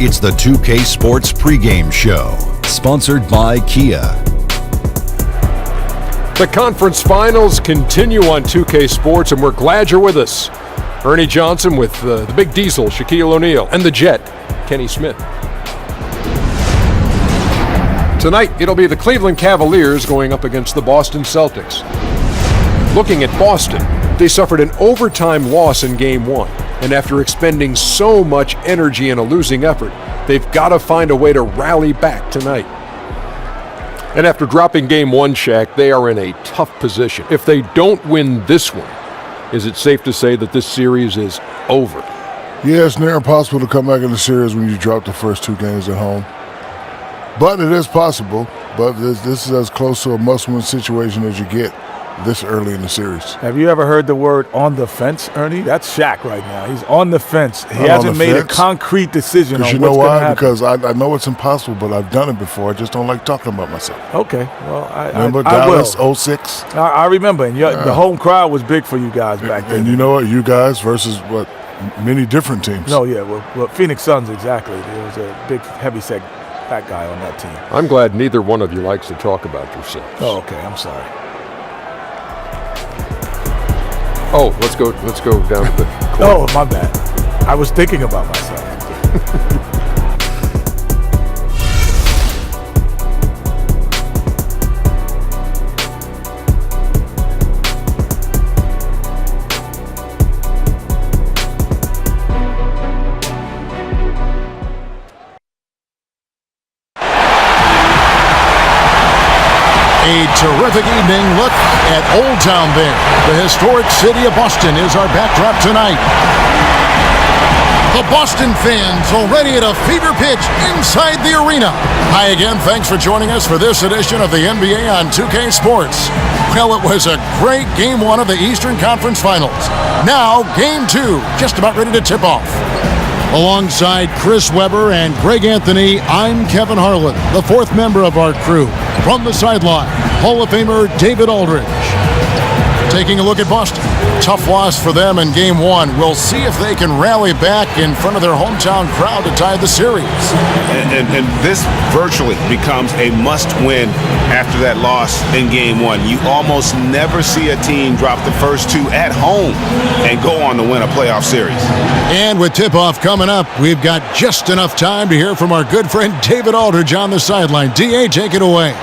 It's the 2K Sports pregame show, sponsored by Kia. The conference finals continue on 2K Sports, and we're glad you're with us. Ernie Johnson with the Big Diesel, Shaquille O'Neal, and the Jet, Kenny Smith. Tonight, it'll be the Cleveland Cavaliers going up against the Boston Celtics. Looking at Boston, they suffered an overtime loss in Game 1, and after expending so much energy in a losing effort, they've got to find a way to rally back tonight. And after dropping Game 1, Shaq, they are in a tough position. If they don't win this one, is it safe to say that this series is over? Yeah, it's near impossible to come back in the series when you drop the first 2 games at home. But it is possible. But this is as close to a must-win situation as you get this early in the series. Have you ever heard the word on the fence, Ernie? That's Shaq right now. He's on the fence. He hasn't made a concrete decision on what's going to happen. You know why? Because I know it's impossible, but I've done it before. I just don't like talking about myself. Okay. Well, remember Dallas 06? I remember. And the home crowd was big for you guys back then. And you know what? You guys versus what? Many different teams. No, yeah. Well, Phoenix Suns, exactly. There was a big, heavy-set fat guy on that team. I'm glad neither one of you likes to talk about yourselves. Oh, okay. I'm sorry. Oh, let's go down to the court. Oh, my bad. I was thinking about myself. A terrific evening look at Old Town there. The historic city of Boston is our backdrop tonight. The Boston fans already at a fever pitch inside the arena. Hi again, thanks for joining us for this edition of the NBA on 2K Sports. Well, it was a great Game 1 of the Eastern Conference Finals. Now, Game 2, just about ready to tip off. Alongside Chris Webber and Greg Anthony, I'm Kevin Harlan, the 4th member of our crew. From the sideline, Hall of Famer David Aldridge. Taking a look at Boston. Tough loss for them in Game 1. We'll see if they can rally back in front of their hometown crowd to tie the series. And this virtually becomes a must-win after that loss in Game 1. You almost never see a team drop the first 2 at home and go on to win a playoff series. And with tip-off coming up, we've got just enough time to hear from our good friend David Aldridge on the sideline. D.A., take it away.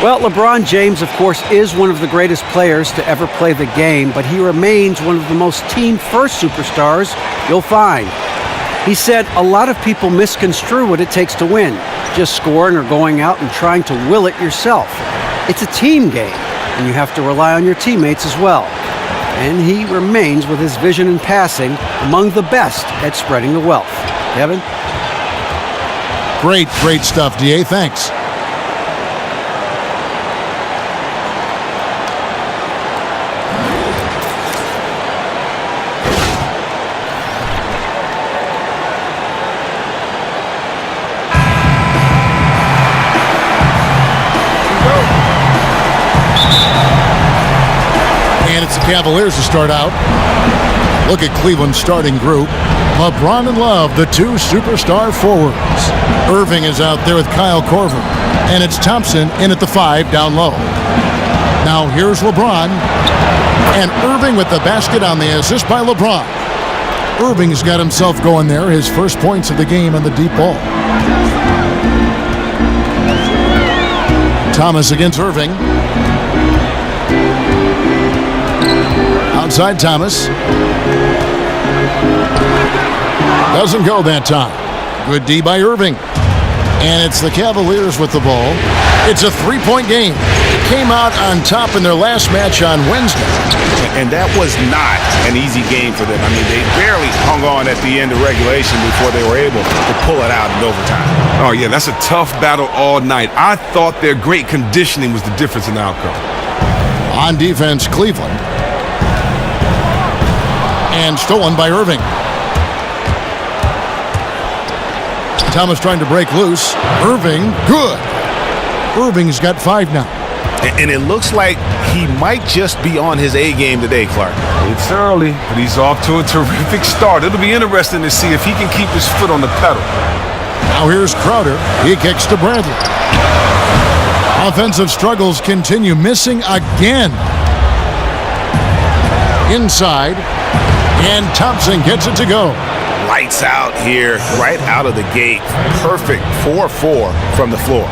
Well, LeBron James, of course, is one of the greatest players to ever play the game, but he remains one of the most team-first superstars you'll find. He said a lot of people misconstrue what it takes to win, just scoring or going out and trying to will it yourself. It's a team game, and you have to rely on your teammates as well. And he remains, with his vision and passing, among the best at spreading the wealth. Kevin? Great stuff, D.A. Thanks. Cavaliers to start out. Look at Cleveland's starting group. LeBron and Love, the 2 superstar forwards. Irving is out there with Kyle Korver. And it's Thompson in at the 5 down low. Now here's LeBron. And Irving with the basket on the assist by LeBron. Irving's got himself going there. His first points of the game on the deep ball. Thomas against Irving. Outside Thomas. Doesn't go that time. Good D by Irving. And it's the Cavaliers with the ball. It's a 3-point game. It came out on top in their last match on Wednesday. And that was not an easy game for them. I mean, they barely hung on at the end of regulation before they were able to pull it out in overtime. Oh, yeah, that's a tough battle all night. I thought their great conditioning was the difference in the outcome. On defense, Cleveland. And stolen by Irving. Thomas trying to break loose. Irving, good. Irving's got 5 now. And it looks like he might just be on his A game today, Clark. It's early, but he's off to a terrific start. It'll be interesting to see if he can keep his foot on the pedal. Now here's Crowder. He kicks to Bradley. Offensive struggles continue, missing again. Inside, and Thompson gets it to go. Lights out here, right out of the gate. Perfect 4-4 from the floor.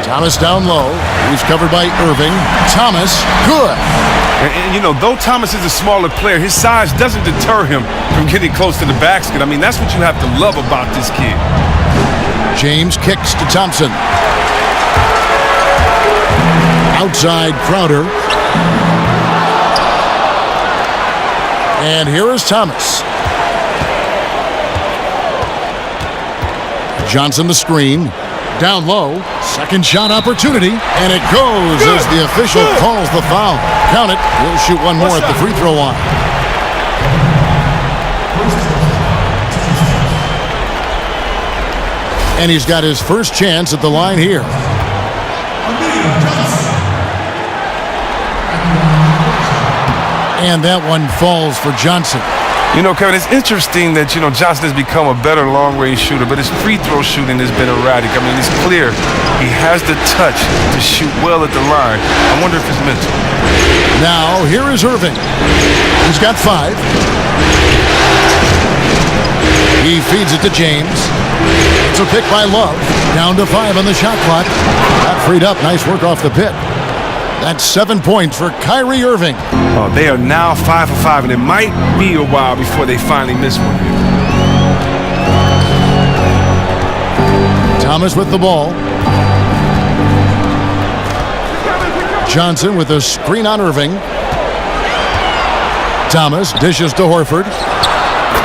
Thomas down low. He's covered by Irving. Thomas, good. And, you know, though Thomas is a smaller player, his size doesn't deter him from getting close to the basket. I mean, that's what you have to love about this kid. James kicks to Thompson. Outside Crowder. And here is Thomas. Johnson the screen. Down low. Second shot opportunity. And it goes as the official calls the foul. Count it. He'll shoot one more at the free throw line. And he's got his first chance at the line here. And that one falls for Johnson. You know, Kevin, it's interesting that, you know, Johnson has become a better long-range shooter, but his free throw shooting has been erratic. I mean, it's clear he has the touch to shoot well at the line. I wonder if it's mental. Now, here is Irving. He's got 5. He feeds it to James. It's a pick by Love. Down to 5 on the shot clock. Got freed up. Nice work off the pick. That's 7 points for Kyrie Irving. Oh, they are now 5 for 5, and it might be a while before they finally miss one here. Thomas with the ball. Johnson with a screen on Irving. Thomas dishes to Horford.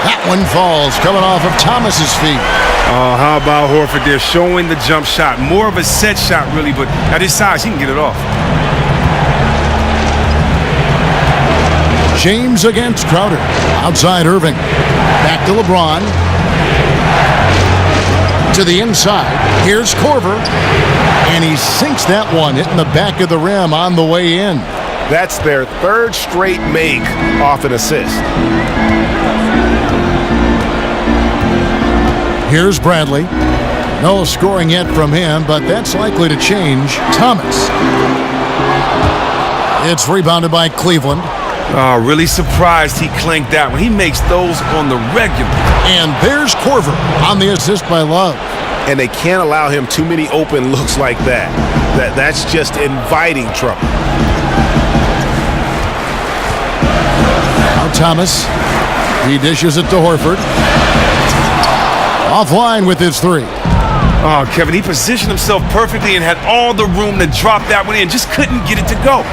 That one falls, coming off of Thomas's feet. Oh, how about Horford there showing the jump shot? More of a set shot, really, but at his size, he can get it off. James against Crowder. Outside Irving. Back to LeBron. To the inside. Here's Korver. And he sinks that one, hitting the back of the rim on the way in. That's their 3rd straight make off an assist. Here's Bradley. No scoring yet from him, but that's likely to change. Thomas. It's rebounded by Cleveland. Oh, really surprised he clanked that one. He makes those on the regular. And there's Korver on the assist by Love. And they can't allow him too many open looks like that. That's just inviting trouble. Now Thomas. He dishes it to Horford. Offline with his 3. Oh, Kevin, he positioned himself perfectly and had all the room to drop that one in. Just couldn't get it to go.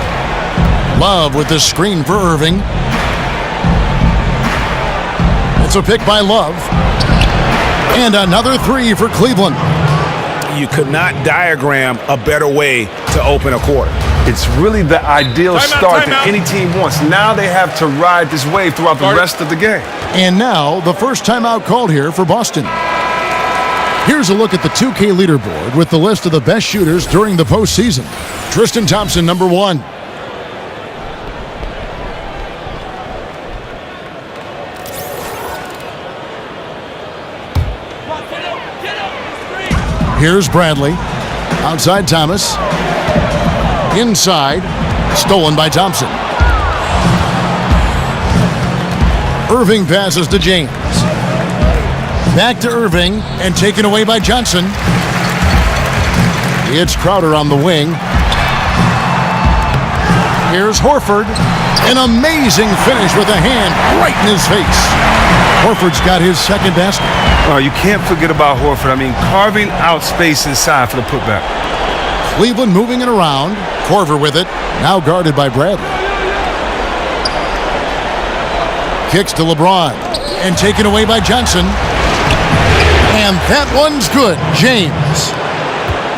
Love with the screen for Irving. It's a pick by Love. And another 3 for Cleveland. You could not diagram a better way to open a quarter. It's really the ideal start that any team wants. Now they have to ride this wave throughout the rest of the game. And now the first timeout called here for Boston. Here's a look at the 2K leaderboard with the list of the best shooters during the postseason. Tristan Thompson, number 1. Here's Bradley. Outside Thomas. Inside. Stolen by Thompson. Irving passes to James. Back to Irving and taken away by Johnson. It's Crowder on the wing. Here's Horford. An amazing finish with a hand right in his face. Horford's got his second basket. Oh, you can't forget about Horford. I mean, carving out space inside for the putback. Cleveland moving it around. Korver with it. Now guarded by Bradley. Kicks to LeBron. And taken away by Johnson. And that one's good. James.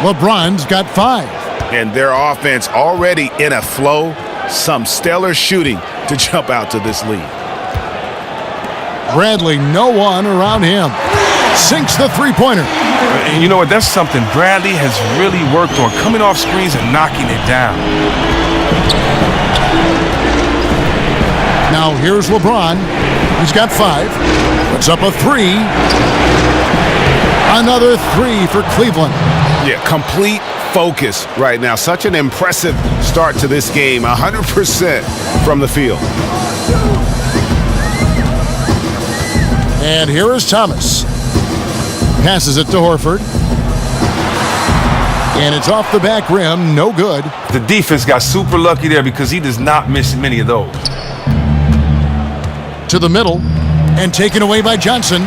LeBron's got 5. And their offense already in a flow. Some stellar shooting to jump out to this lead. Bradley, no one around him. sinks the three-pointer. And you know what? That's something Bradley has really worked on, coming off screens and knocking it down. Now here's LeBron. He's got 5. Puts up a 3. Another 3 for Cleveland. Yeah, complete focus right now. Such an impressive start to this game. 100% from the field. And here is Thomas. Passes it to Horford. And it's off the back rim. No good. The defense got super lucky there because he does not miss many of those. To the middle. And taken away by Johnson.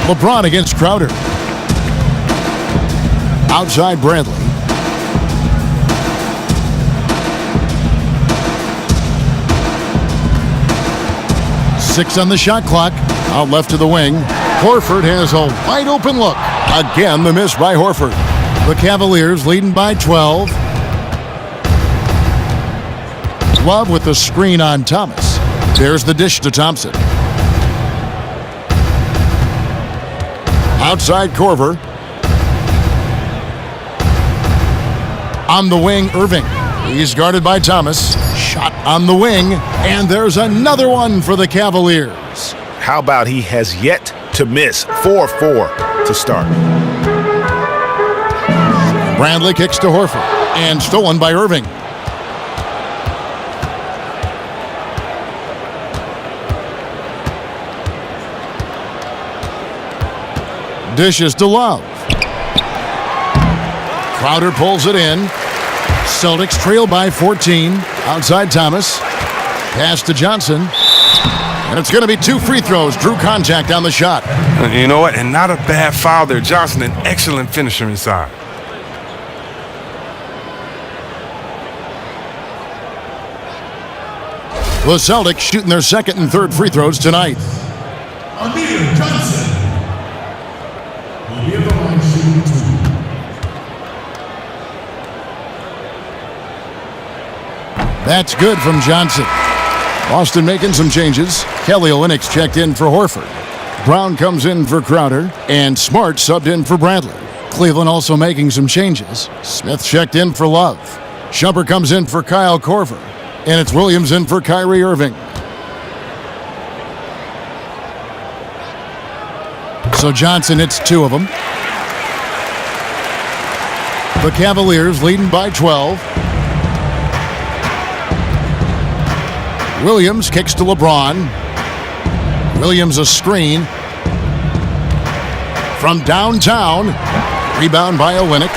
LeBron against Crowder. Outside Bradley. Six on the shot clock. Out left to the wing. Horford has a wide open look. Again, the miss by Horford. The Cavaliers leading by 12. Love with the screen on Thomas. There's the dish to Thompson. Outside Korver. On the wing, Irving. He's guarded by Thomas. Shot on the wing. And there's another one for the Cavaliers. How about he has yet to miss? 4-4 to start. Bradley kicks to Horford. And stolen by Irving. Dishes to Love. Crowder pulls it in. Celtics trail by 14. Outside Thomas. Pass to Johnson. And it's going to be 2 free throws. Drew contact on the shot. You know what? And not a bad foul there. Johnson, an excellent finisher inside. The Celtics shooting their second and third free throws tonight. Amir Johnson will be at the line shooting 2. That's good from Johnson. Boston making some changes. Kelly Olynyk's checked in for Horford. Brown comes in for Crowder. And Smart subbed in for Bradley. Cleveland also making some changes. Smith checked in for Love. Shumpert comes in for Kyle Korver. And it's Williams in for Kyrie Irving. So Johnson hits 2 of them. The Cavaliers leading by 12. Williams kicks to LeBron. Williams a screen. From downtown. Rebound by Oleynik.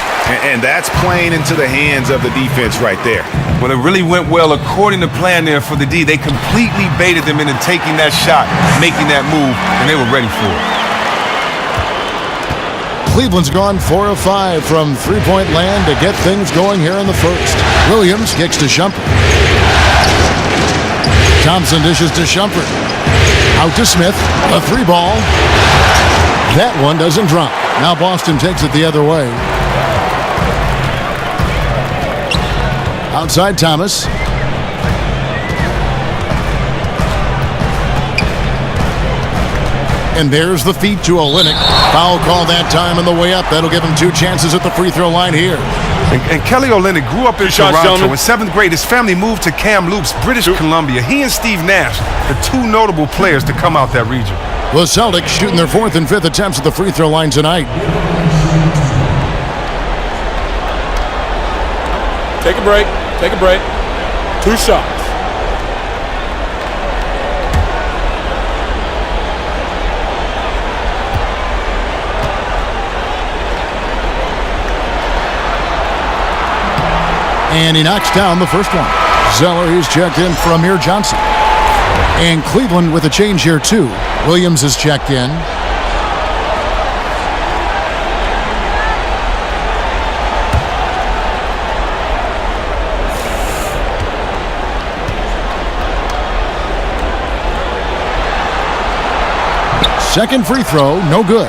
And that's playing into the hands of the defense right there. Well, it really went well according to plan there for the D. They completely baited them into taking that shot, making that move, and they were ready for it. Cleveland's gone 4 of 5 from three-point land to get things going here in the first. Williams kicks to Shumpert. Thompson dishes to Shumpert. Out to Smith. A 3-ball. That one doesn't drop. Now Boston takes it the other way. Outside Thomas. And there's the feed to Oleynik. Foul call that time on the way up. That'll give him 2 chances at the free throw line here. And Kelly Oleynik grew up in Toronto. In 7th grade, his family moved to Kamloops, British Columbia. He and Steve Nash, the 2 notable players to come out that region. The Celtics shooting their 4th and 5th attempts at the free throw line tonight. Take a break. Take a break. 2 shots. And he knocks down the first one. Zeller, he's checked in for Amir Johnson. And Cleveland with a change here, too. Williams is checked in. Second free throw, no good.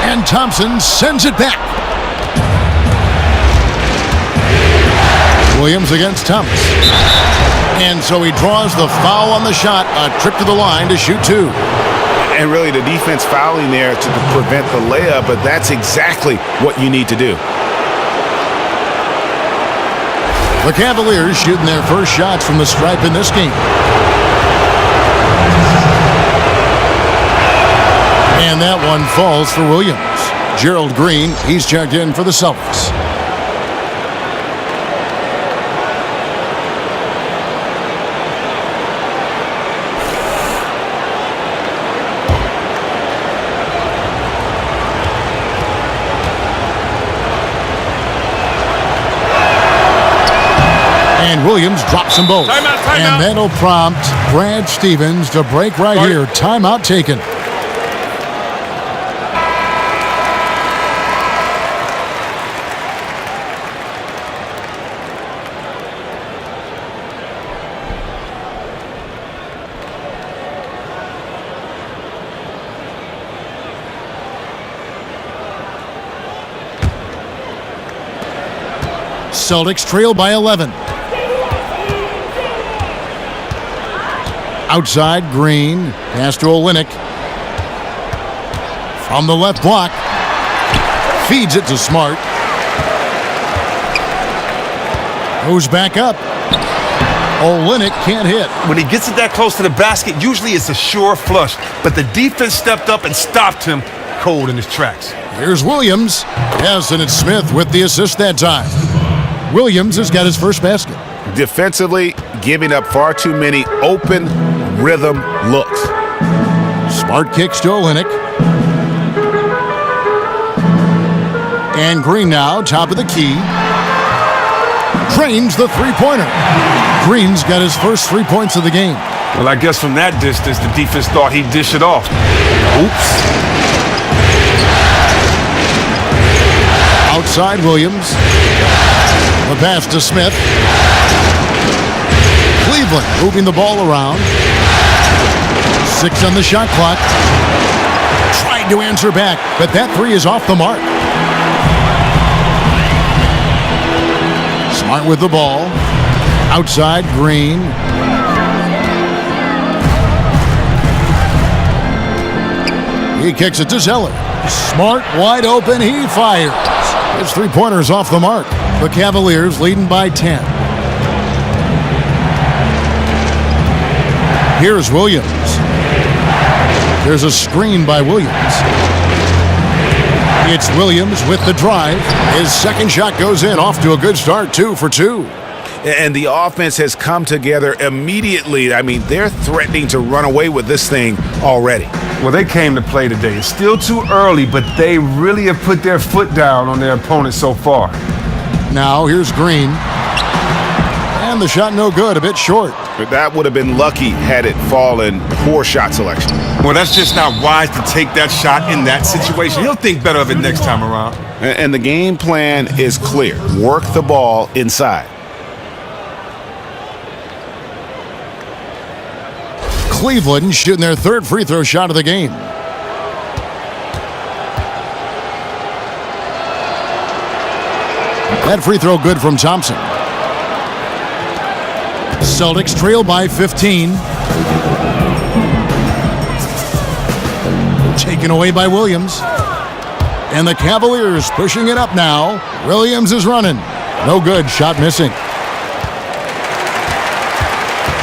And Thompson sends it back. Williams against Thomas. And so he draws the foul on the shot, a trip to the line to shoot 2. And really the defense fouling there to prevent the layup, but that's exactly what you need to do. The Cavaliers shooting their first shots from the stripe in this game. And that one falls for Williams. Gerald Green, he's checked in for the Celtics. And Williams drops them both. Timeout. And that'll prompt Brad Stevens to break right here. Timeout taken. Celtics trail by 11. Outside, Green. Pass to Olynyk. From the left block. Feeds it to Smart. Goes back up. Olynyk can't hit. When he gets it that close to the basket, usually it's a sure flush. But the defense stepped up and stopped him cold in his tracks. Here's Williams. Yes, and it's Smith with the assist that time. Williams has got his first basket. Defensively, giving up far too many open rhythm looks. Smart kicks to Olynyk. And Green now, top of the key. Drains the three-pointer. Green's got his first 3 points of the game. Well, I guess from that distance, the defense thought he'd dish it off. Oops. Outside Williams. The pass to Smith. Cleveland moving the ball around. 6 on the shot clock. Tried to answer back, but that three is off the mark. Smart with the ball. Outside Green. He kicks it to Zeller. Smart wide open. He fires. His three-pointer's off the mark. The Cavaliers leading by 10. Here's Williams. There's a screen by Williams. It's Williams with the drive. His second shot goes in. Off to a good start, 2 for 2. And the offense has come together immediately. I mean, they're threatening to run away with this thing already. Well, they came to play today. It's still too early, but they really have put their foot down on their opponent so far. Now here's Green. And the shot no good, a bit short. But that would have been lucky had it fallen. Poor shot selection. Well, that's just not wise to take that shot in that situation. He'll think better of it next time around. And the game plan is clear. Work the ball inside. Cleveland shooting their third free throw shot of the game. That free throw good from Thompson. Celtics trail by 15. Taken away by Williams. And the Cavaliers pushing it up now. Williams is running. No good. Shot missing.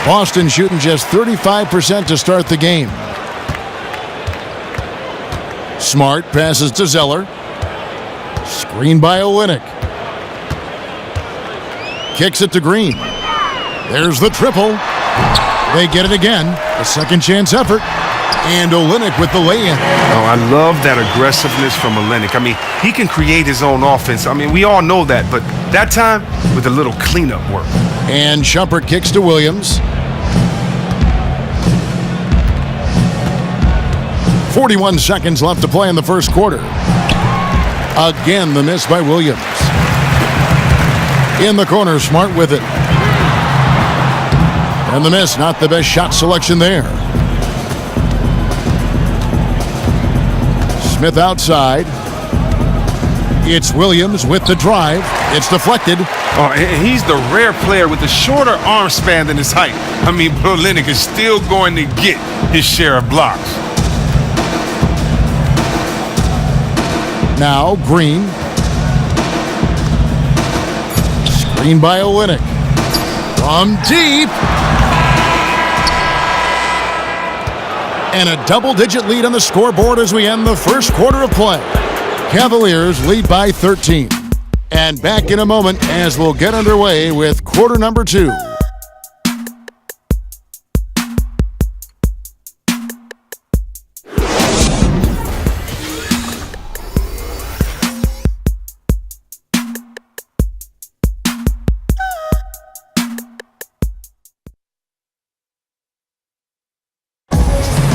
Boston shooting just 35% to start the game. Smart passes to Zeller. Screen by Olynyk. Kicks it to Green. There's the triple. They get it again. A second chance effort. And Olynyk with the lay-in. Oh, I love that aggressiveness from Olynyk. I mean, he can create his own offense. I mean, we all know that. But that time, with a little cleanup work. And Shumpert kicks to Williams. 41 seconds left to play in the first quarter. Again, the miss by Williams. In the corner, Smart with it. And the miss, not the best shot selection there. Smith outside. It's Williams with the drive. It's deflected. Oh, and he's the rare player with a shorter arm span than his height. I mean, Olynyk is still going to get his share of blocks. Now Green. Screen by Olynyk. From deep. And a double-digit lead on the scoreboard as we end the first quarter of play. Cavaliers lead by 13. And back in a moment as we'll get underway with quarter number 2.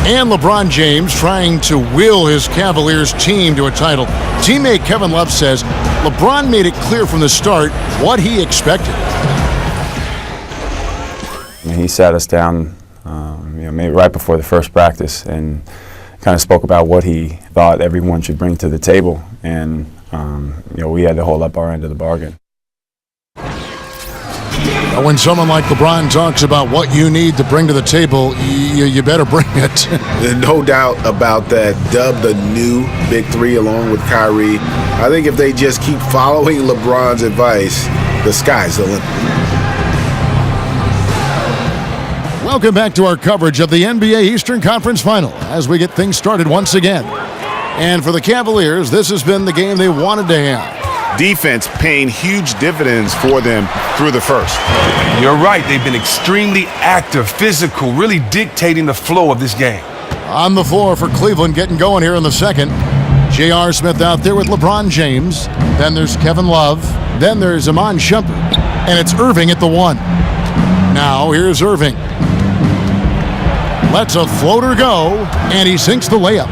And LeBron James trying to will his Cavaliers team to a title. Teammate Kevin Love says LeBron made it clear from the start what he expected. He sat us down maybe right before the first practice and kind of spoke about what he thought everyone should bring to the table. And we had to hold up our end of the bargain. When someone like LeBron talks about what you need to bring to the table, you better bring it. There's no doubt about that. Dubbed the new Big Three along with Kyrie. I think if they just keep following LeBron's advice, the sky's the limit. Welcome back to our coverage of the NBA Eastern Conference Final as we get things started once again. And for the Cavaliers, this has been the game they wanted to have. Defense paying huge dividends for them through the first. You're right. They've been extremely active, physical, really dictating the flow of this game. On the floor for Cleveland getting going here in the second. J.R. Smith out there with LeBron James. Then there's Kevin Love. Then there's Iman Shumpert. And it's Irving at the 1. Now here's Irving. Lets a floater go, and he sinks the layup.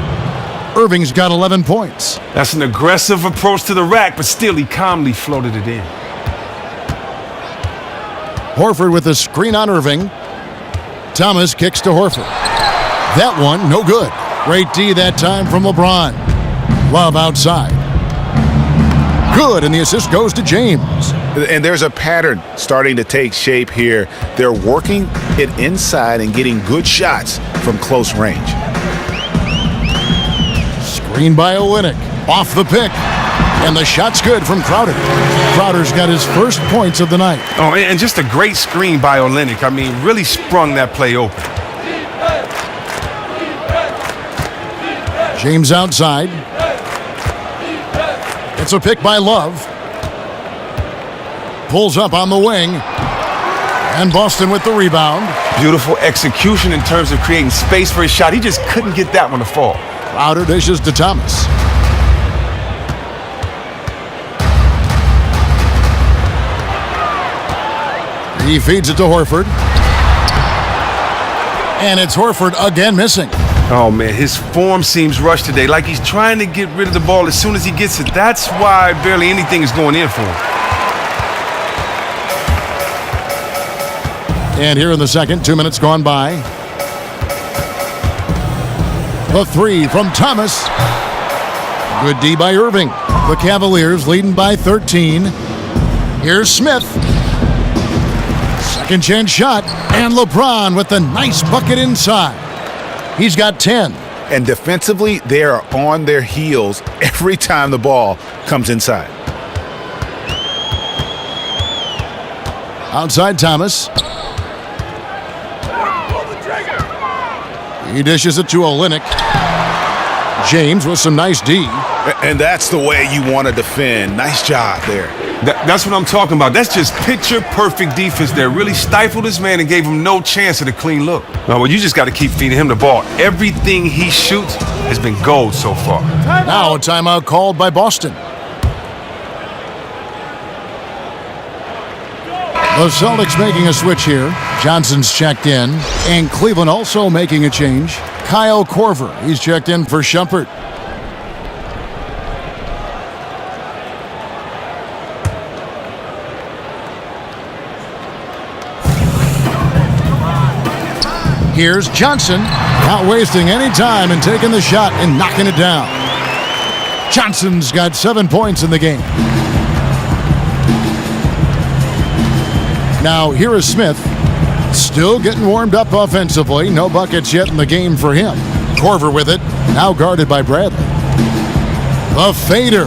Irving's got 11 points. That's an aggressive approach to the rack, but still he calmly floated it in. Horford with a screen on Irving. Thomas kicks to Horford. That one, no good. Great D that time from LeBron. Love outside. Good, and the assist goes to James. And there's a pattern starting to take shape here. They're working it inside and getting good shots from close range. Screen by Olynyk. Off the pick. And the shot's good from Crowder. Crowder's got his first points of the night. Oh, and just a great screen by Olynyk. I mean, really sprung that play open. James outside. It's a pick by Love. Pulls up on the wing. And Boston with the rebound. Beautiful execution in terms of creating space for his shot. He just couldn't get that one to fall. Crowder dishes to Thomas. He feeds it to Horford. And it's Horford again missing. Oh, man, his form seems rushed today, like he's trying to get rid of the ball as soon as he gets it. That's why barely anything is going in for him. And here in the second, 2 minutes gone by. The 3 from Thomas. Good D by Irving. The Cavaliers leading by 13. Here's Smith. Second chance shot. And LeBron with the nice bucket inside. He's got 10. And defensively, they are on their heels every time the ball comes inside. Outside Thomas. He dishes it to Olynyk. James with some nice D. And that's the way you want to defend. Nice job there. That's what I'm talking about. That's just picture-perfect defense there. Really stifled his man and gave him no chance at a clean look. No, well, you just got to keep feeding him the ball. Everything he shoots has been gold so far. Now a timeout called by Boston. The Celtics making a switch here. Johnson's checked in. And Cleveland also making a change. Kyle Korver, he's checked in for Shumpert. Here's Johnson, not wasting any time and taking the shot and knocking it down. Johnson's got 7 points in the game. Now here is Smith. Still getting warmed up offensively. No buckets yet in the game for him. Korver with it. Now guarded by Bradley. The fader.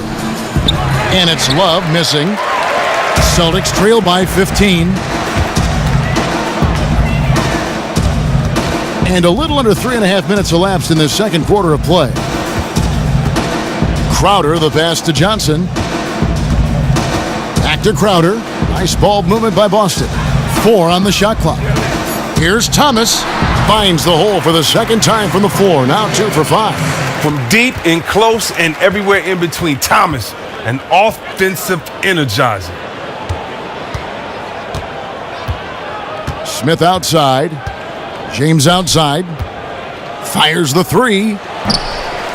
And it's Love missing. Celtics trail by 15. And a little under 3.5 minutes elapsed in the second quarter of play. Crowder, the pass to Johnson. Back to Crowder. Nice ball movement by Boston. 4 on the shot clock. Here's Thomas. Finds the hole for the second time from the floor. Now 2 for 5. From deep and close and everywhere in between, Thomas, an offensive energizer. Smith outside. James outside. Fires the 3.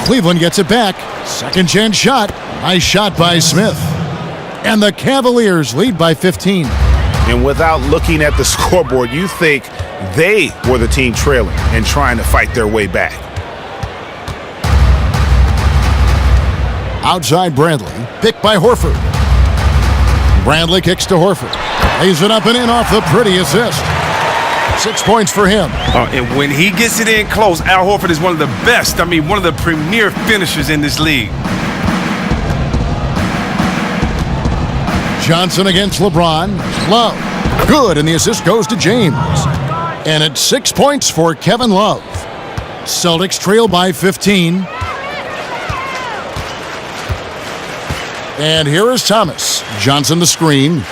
Cleveland gets it back. Second chance shot. Nice shot by Smith. And the Cavaliers lead by 15. And without looking at the scoreboard, you think they were the team trailing and trying to fight their way back. Outside Bradley. Picked by Horford. Bradley kicks to Horford. Lays it up and in off the pretty assist. 6 points for him. And when he gets it in close, Al Horford is one of the best, one of the premier finishers in this league. Johnson against LeBron. Love. Good, and the assist goes to James. And it's 6 points for Kevin Love. Celtics trail by 15. And here is Thomas. Johnson the screen.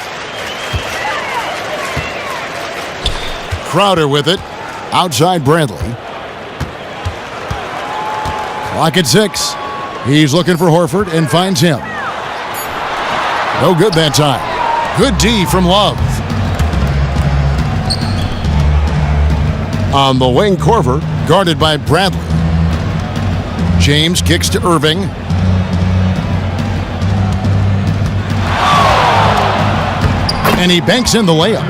Crowder with it. Outside Bradley. Clock at 6. He's looking for Horford and finds him. No good that time. Good D from Love. On the wing, Korver, guarded by Bradley. James kicks to Irving. And he banks in the layup.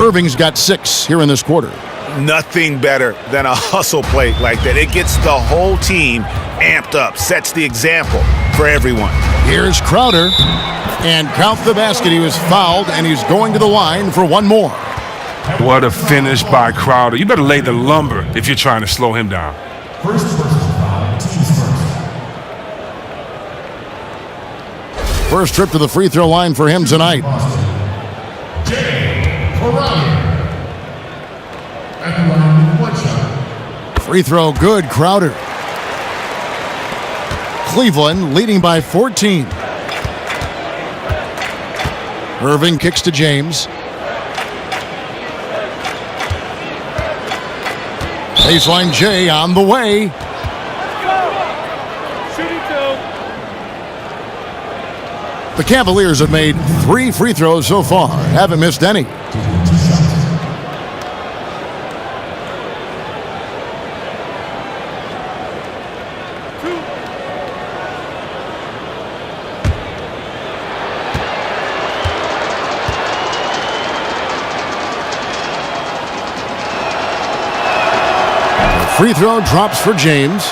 Irving's got 6 here in this quarter. Nothing better than a hustle play like that. It gets the whole team amped up, sets the example for everyone. Here's Crowder. And count the basket. He was fouled, and he's going to the line for one more. What a finish by Crowder. You better lay the lumber if you're trying to slow him down. First personal foul, team's first. First trip to the free throw line for him tonight. At the line, 1 shot. Free throw good, Crowder. Cleveland leading by 14. Irving kicks to James. Baseline J on the way. The Cavaliers have made 3 free throws so far. Haven't missed any. Free throw drops for James.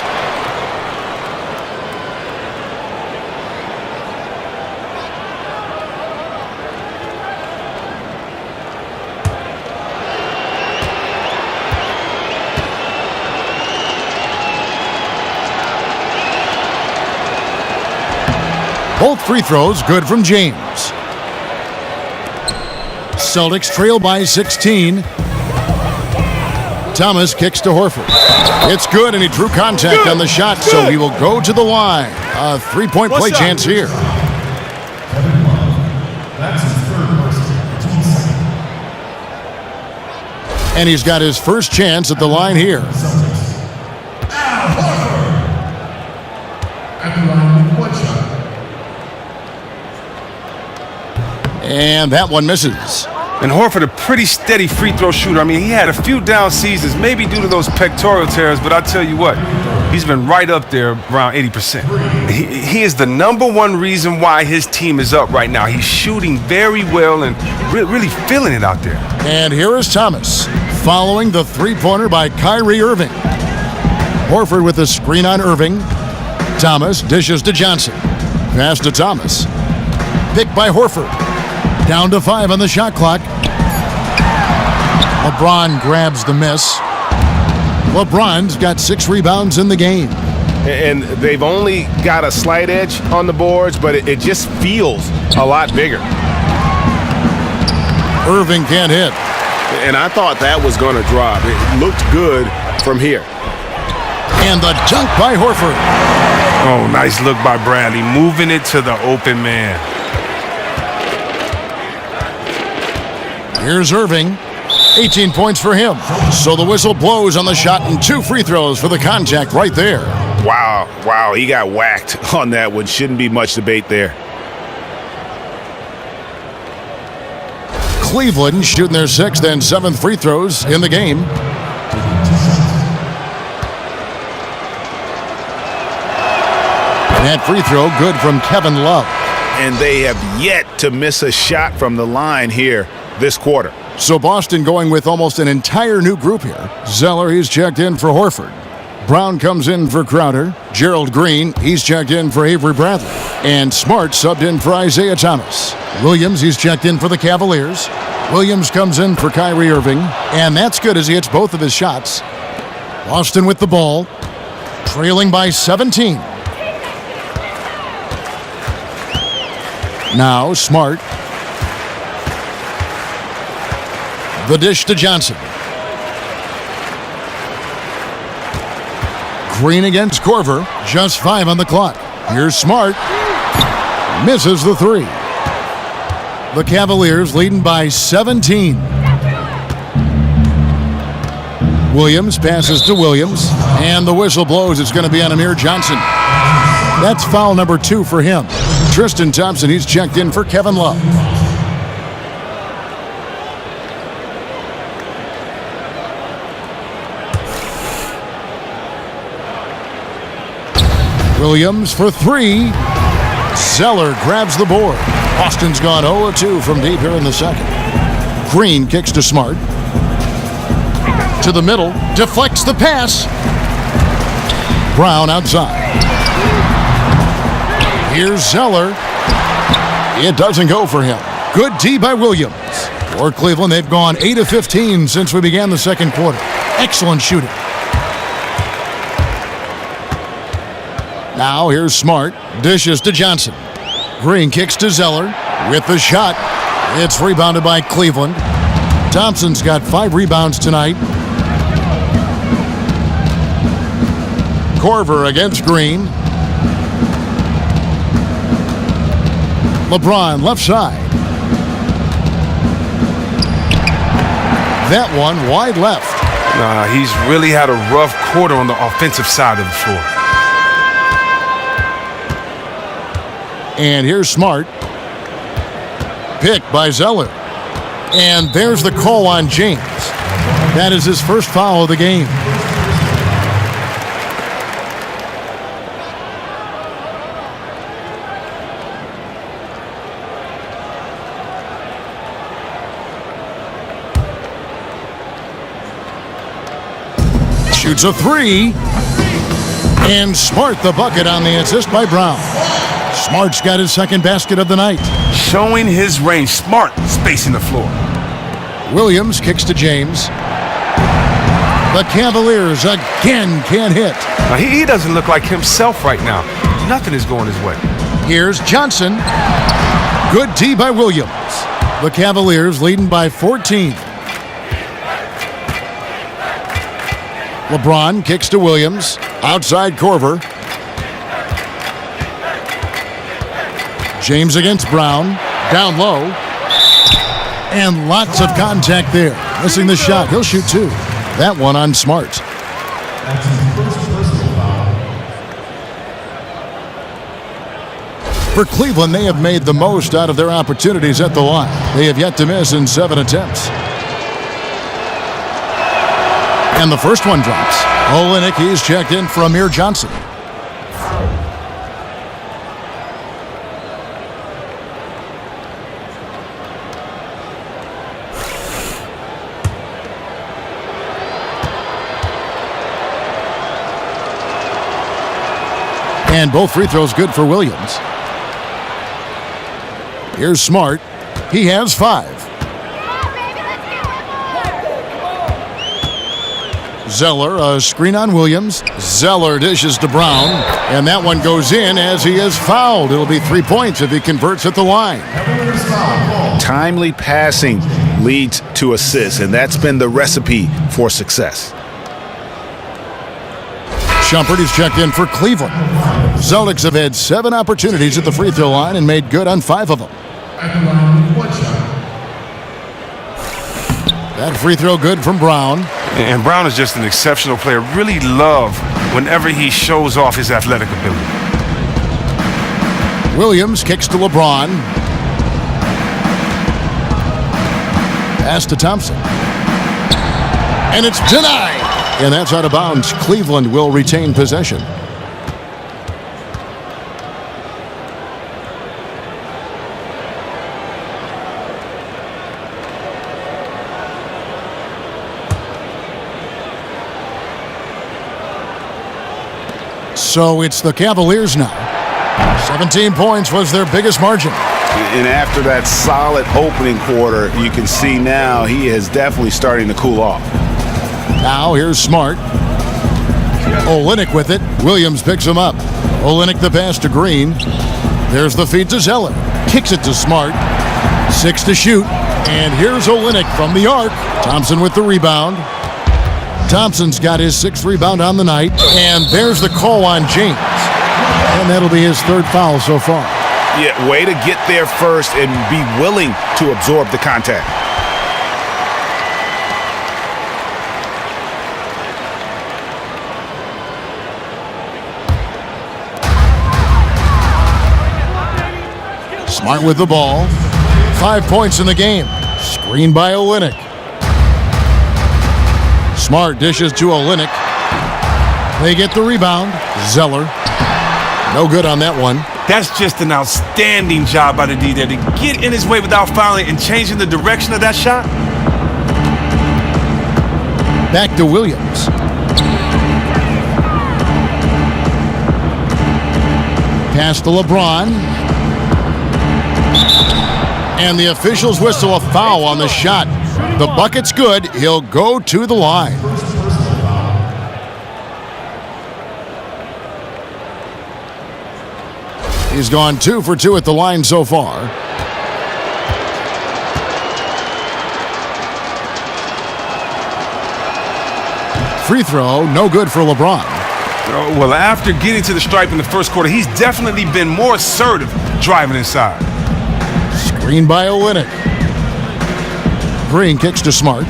Both free throws good from James. Celtics trail by 16. Thomas kicks to Horford. It's good, and he drew contact on the shot, so he will go to the line. A 3-point play chance here. That's his third person. Team second. And he's got his first chance at the line here. Al Horford. At the line, 1 shot. And that one misses. And Horford, a pretty steady free throw shooter. He had a few down seasons, maybe due to those pectoral tears, but I'll tell you what, he's been right up there around 80%. He is the #1 reason why his team is up right now. He's shooting very well and really feeling it out there. And here is Thomas, following the three-pointer by Kyrie Irving. Horford with the screen on Irving. Thomas dishes to Johnson. Pass to Thomas. Picked by Horford. Down to 5 on the shot clock. LeBron grabs the miss. LeBron's got 6 rebounds in the game. And they've only got a slight edge on the boards, but it just feels a lot bigger. Irving can't hit. And I thought that was going to drop. It looked good from here. And the dunk by Horford. Oh, nice look by Bradley, moving it to the open man. Here's Irving. 18 points for him. So the whistle blows on the shot and 2 free throws for the contact right there. Wow, he got whacked on that one. Shouldn't be much debate there. Cleveland shooting their 6th and 7th free throws in the game. That free throw good from Kevin Love. And they have yet to miss a shot from the line here this quarter. So Boston going with almost an entire new group here. Zeller, he's checked in for Horford. Brown comes in for Crowder. Gerald Green, he's checked in for Avery Bradley. And Smart subbed in for Isaiah Thomas. Williams, he's checked in for the Cavaliers. Williams comes in for Kyrie Irving. And that's good as he hits both of his shots. Boston with the ball, trailing by 17. Now Smart. The dish to Johnson. Green against Korver. Just 5 on the clock. Here's Smart. Misses the 3. The Cavaliers leading by 17. Williams passes to Williams. And the whistle blows. It's going to be on Amir Johnson. That's foul number 2 for him. Tristan Thompson, he's checked in for Kevin Love. Williams for 3. Zeller grabs the board. Boston's gone 0-2 from deep here in the second. Green kicks to Smart. To the middle. Deflects the pass. Brown outside. Here's Zeller. It doesn't go for him. Good D by Williams. For Cleveland, they've gone 8 of 15 since we began the second quarter. Excellent shooting. Now here's Smart. Dishes to Johnson. Green kicks to Zeller. With the shot. It's rebounded by Cleveland. Thompson's got 5 rebounds tonight. Korver against Green. LeBron left side. That one wide left. Nah, he's really had a rough quarter on the offensive side of the floor. And here's Smart. Picked by Zeller. And there's the call on James. That is his first foul of the game. Shoots a 3. And Smart the bucket on the assist by Brown. Smart's got his second basket of the night. Showing his range. Smart spacing the floor. Williams kicks to James. The Cavaliers again can't hit. Now, he doesn't look like himself right now. Nothing is going his way. Here's Johnson. Good D by Williams. The Cavaliers leading by 14. LeBron kicks to Williams. Outside Korver. James against Brown. Down low. And lots of contact there. Missing the shot. He'll shoot 2. That one on Smart. For Cleveland, they have made the most out of their opportunities at the line. They have yet to miss in 7 attempts. And the first one drops. Olenek, he's checked in for Amir Johnson. And both free throws good for Williams. Here's Smart. He has 5. Zeller, a screen on Williams. Zeller dishes to Brown, and that one goes in as he is fouled. It'll be 3 points if he converts at the line. Timely passing leads to assists, and that's been the recipe for success. Shumpert is checked in for Cleveland. Celtics have had 7 opportunities at the free throw line and made good on 5 of them. That free throw good from Brown. And Brown is just an exceptional player. Really love whenever he shows off his athletic ability. Williams kicks to LeBron. Pass to Thompson. And it's denied. And that's out of bounds. Cleveland will retain possession. So it's the Cavaliers now. 17 points was their biggest margin. And after that solid opening quarter, you can see now he is definitely starting to cool off. Now here's Smart. Olynyk with it. Williams picks him up. Olynyk the pass to Green. There's the feed to Zeller. Kicks it to Smart. 6 to shoot. And here's Olynyk from the arc. Thompson with the rebound. Thompson's got his 6th rebound on the night. And there's the call on James. And that'll be his 3rd foul so far. Yeah, way to get there first and be willing to absorb the contact. Smart with the ball. 5 points in the game. Screen by Olynyk. Smart dishes to Olynyk. They get the rebound. Zeller. No good on that one. That's just an outstanding job by the D there to get in his way without fouling and changing the direction of that shot. Back to Williams. Pass to LeBron. And the officials whistle a foul on the shot. The bucket's good. He'll go to the line. He's gone 2 for 2 at the line so far. Free throw, no good for LeBron. Well, after getting to the stripe in the first quarter, he's definitely been more assertive driving inside. Screen by Olynyk. Green kicks to Smart.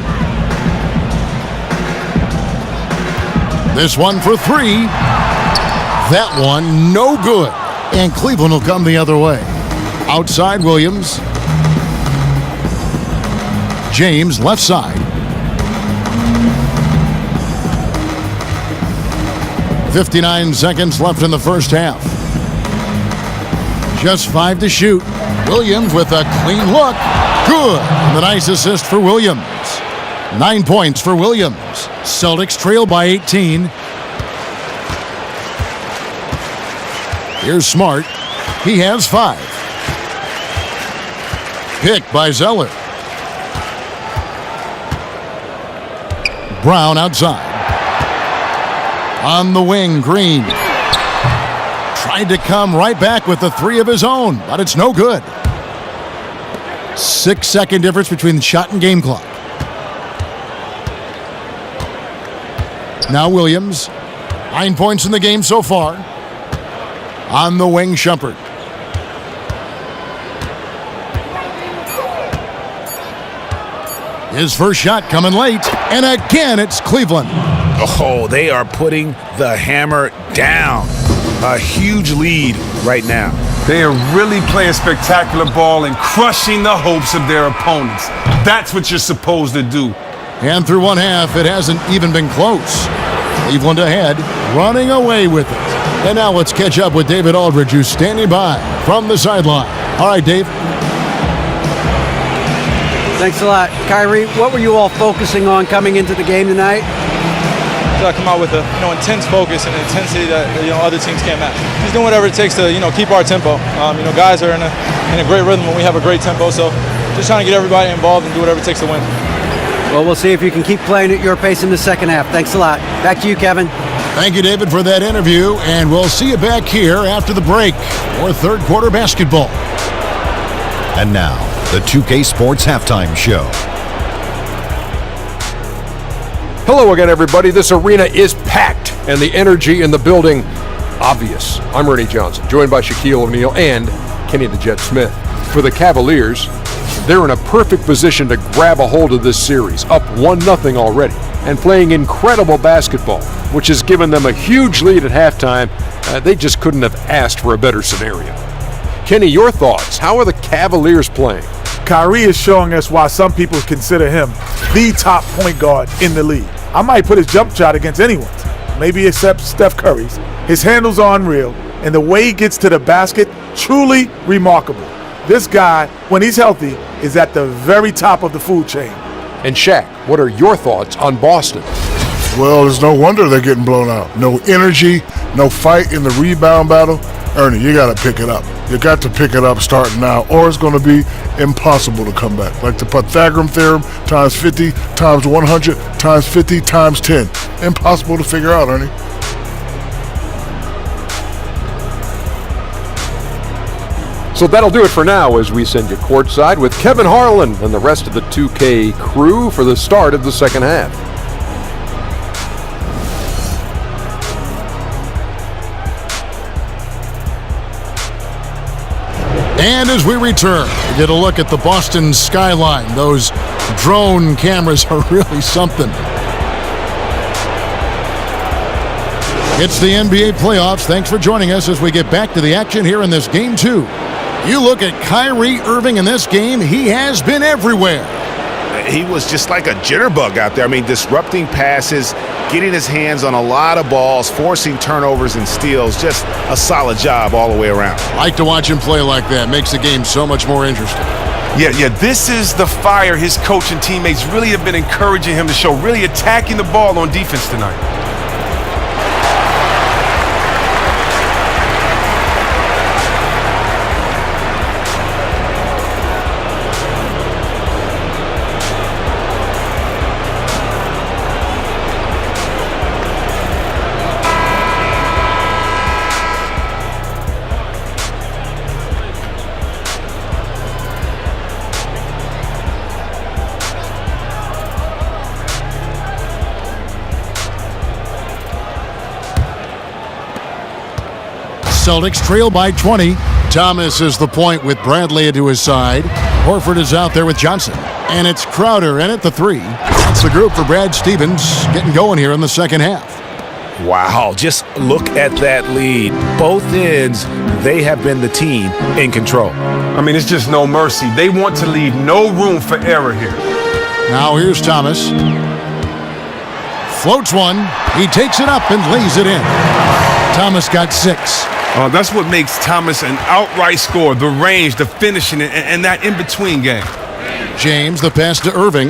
This one for 3. That one, no good. And Cleveland will come the other way. Outside Williams. James left side. 59 seconds left in the first half. Just 5 to shoot. Williams with a clean look. Good. And the nice assist for Williams. 9 points for Williams. Celtics trail by 18. Here's Smart. He has 5. Picked by Zeller. Brown outside. On the wing, Green. Tried to come right back with the 3 of his own, but it's no good. 6-second difference between the shot and game clock. Now Williams. 9 points in the game so far. On the wing, Shumpert. His first shot coming late. And again, it's Cleveland. Oh, they are putting the hammer down. A huge lead right now. They are really playing spectacular ball and crushing the hopes of their opponents. That's what you're supposed to do. And through one half, it hasn't even been close. Cleveland ahead, running away with it. And now let's catch up with David Aldridge, who's standing by from the sideline. All right, Dave. Thanks a lot. Kyrie, what were you all focusing on coming into the game tonight? come out with a intense focus and intensity that other teams can't match. He's doing whatever it takes to keep our tempo. Guys are in a great rhythm when we have a great tempo. So just trying to get everybody involved and do whatever it takes to win. Well, we'll see if you can keep playing at your pace in the second half. Thanks a lot. Back to you, Kevin. Thank you, David, for that interview, and we'll see you back here after the break for third quarter basketball. And now, the 2K Sports Halftime Show. Hello again, everybody. This arena is packed, and the energy in the building obvious. I'm Ernie Johnson, joined by Shaquille O'Neal and Kenny the Jet Smith. For the Cavaliers, they're in a perfect position to grab a hold of this series, up 1-0 already, and playing incredible basketball, which has given them a huge lead at halftime. They just couldn't have asked for a better scenario. Kenny, your thoughts? How are the Cavaliers playing? Kyrie is showing us why some people consider him the top point guard in the league. I might put his jump shot against anyone, maybe except Steph Curry's. His handles are unreal, and the way he gets to the basket, truly remarkable. This guy, when he's healthy, is at the very top of the food chain. And Shaq, what are your thoughts on Boston? Well, it's no wonder they're getting blown out. No energy, no fight in the rebound battle. Ernie, you got to pick it up. You got to pick it up starting now, or it's going to be impossible to come back. Like the Pythagorean theorem, times 50, times 100, times 50, times 10. Impossible to figure out, Ernie. So that'll do it for now as we send you courtside with Kevin Harlan and the rest of the 2K crew for the start of the second half. And as we return, we get a look at the Boston skyline. Those drone cameras are really something. It's the NBA playoffs. Thanks for joining us as we get back to the action here in this Game 2. You look at Kyrie Irving in this game, he has been everywhere. He was just like a jitterbug out there. I mean, disrupting passes, getting his hands on a lot of balls, forcing turnovers and steals. Just a solid job all the way around. Like to watch him play like that. Makes the game so much more interesting. Yeah, this is the fire his coach and teammates really have been encouraging him to show, really attacking the ball on defense tonight. Celtics trail by 20. Thomas is the point with Bradley to his side. Horford is out there with Johnson. And it's Crowder in at the three. That's the group for Brad Stevens getting going here in the second half. Wow, just look at that lead. Both ends, they have been the team in control. I mean, it's just no mercy. They want to leave no room for error here. Now here's Thomas. Floats one. He takes it up and lays it in. Thomas got 6. That's what makes Thomas an outright scorer, the range, the finishing, and that in-between game. James, the pass to Irving.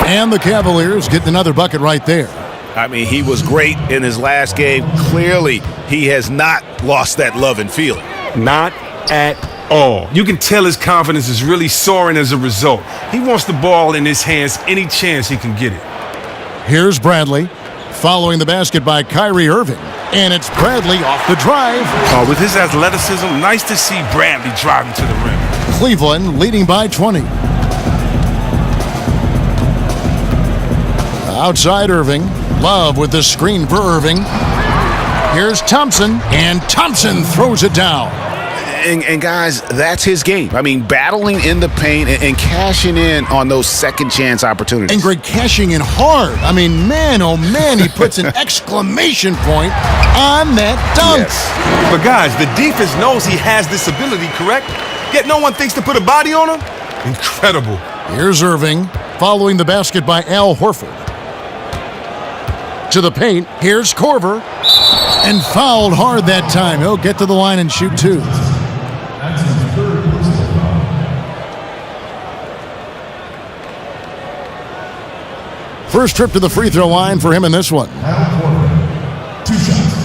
And the Cavaliers getting another bucket right there. I mean, he was great in his last game. Clearly, he has not lost that love and feeling. Not at all. You can tell his confidence is really soaring as a result. He wants the ball in his hands any chance he can get it. Here's Bradley. Following the basket by Kyrie Irving. And it's Bradley off the drive. With his athleticism, nice to see Bradley driving to the rim. Cleveland leading by 20. Outside Irving. Love with the screen for Irving. Here's Thompson. And Thompson throws it down. And guys, that's his game. I mean, battling in the paint and cashing in on those second chance opportunities. And Greg cashing in hard. I mean, man, oh man, he puts an exclamation point on that dunk. Yes. But guys, the defense knows he has this ability, correct? Yet no one thinks to put a body on him? Incredible. Here's Irving, following the basket by Al Horford. To the paint, here's Korver. And fouled hard that time. He'll get to the line and shoot 2. First trip to the free throw line for him in this one. Kyle Korver, 2 shots.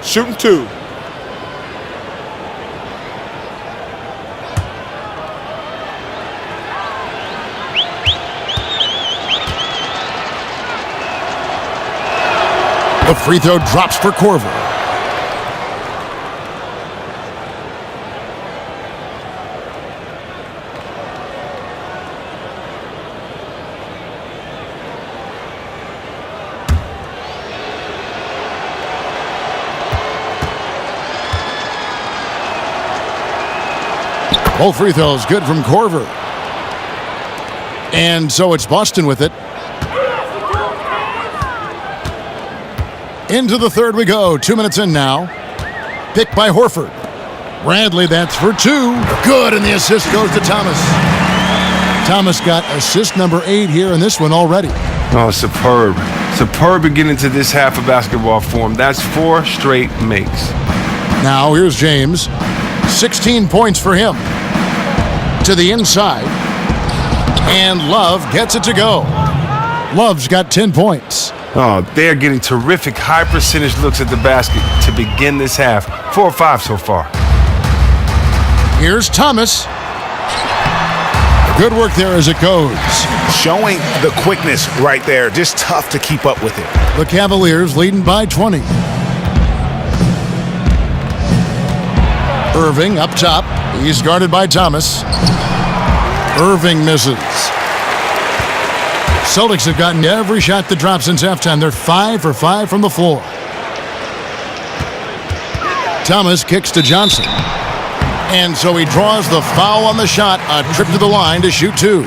Shooting 2. The free throw drops for Korver. Both free throws good from Korver. And so it's Boston with it. Into the third we go. 2 minutes in now. Picked by Horford. Bradley, that's for 2. Good, and the assist goes to Thomas. Thomas got assist number 8 here in this one already. Oh, superb. Superb beginning to this half of basketball form. That's 4 straight makes. Now here's James. 16 points for him. To the inside. And Love gets it to go. Love's got 10 points. Oh, they're getting terrific high percentage looks at the basket to begin this half. 4 or 5 so far. Here's Thomas. Good work there as it goes. Showing the quickness right there. Just tough to keep up with it. The Cavaliers leading by 20. Irving up top. He's guarded by Thomas. Irving misses. Celtics have gotten every shot that dropped since halftime. They're 5 for 5 from the floor. Thomas kicks to Johnson. And so he draws the foul on the shot. A trip to the line to shoot 2.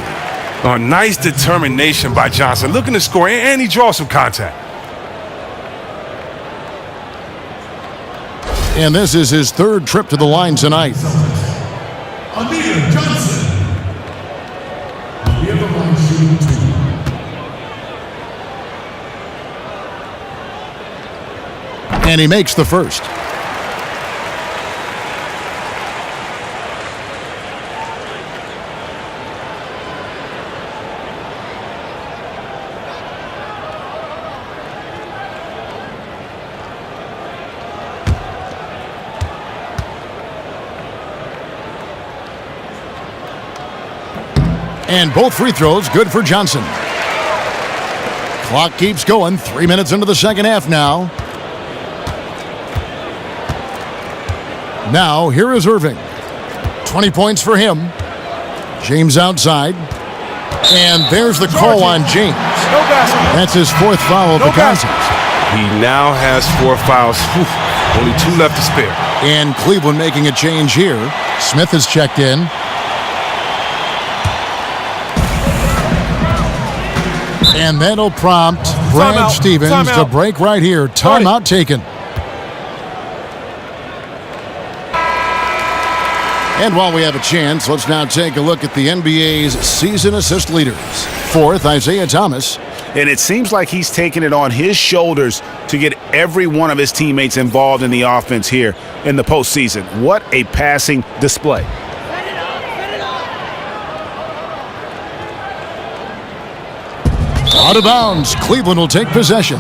Oh, nice determination by Johnson. Looking to score, and he draws some contact. And this is his 3rd trip to the line tonight. Amir Johnson will be at the line shooting 2. And he makes the first. And both free throws good for Johnson. Clock keeps going. 3 minutes into the second half now. Now, here is Irving. 20 points for him. James outside. And there's the call on James. That's his 4th foul of the contest. He now has 4 fouls. Whew. Only 2 left to spare. And Cleveland making a change here. Smith has checked in. And that'll prompt Brad Stevens to break right here. Timeout taken. And while we have a chance, let's now take a look at the NBA's season assist leaders. 4th, Isaiah Thomas. And it seems like he's taking it on his shoulders to get every one of his teammates involved in the offense here in the postseason. What a passing display. Out of bounds. Cleveland will take possession.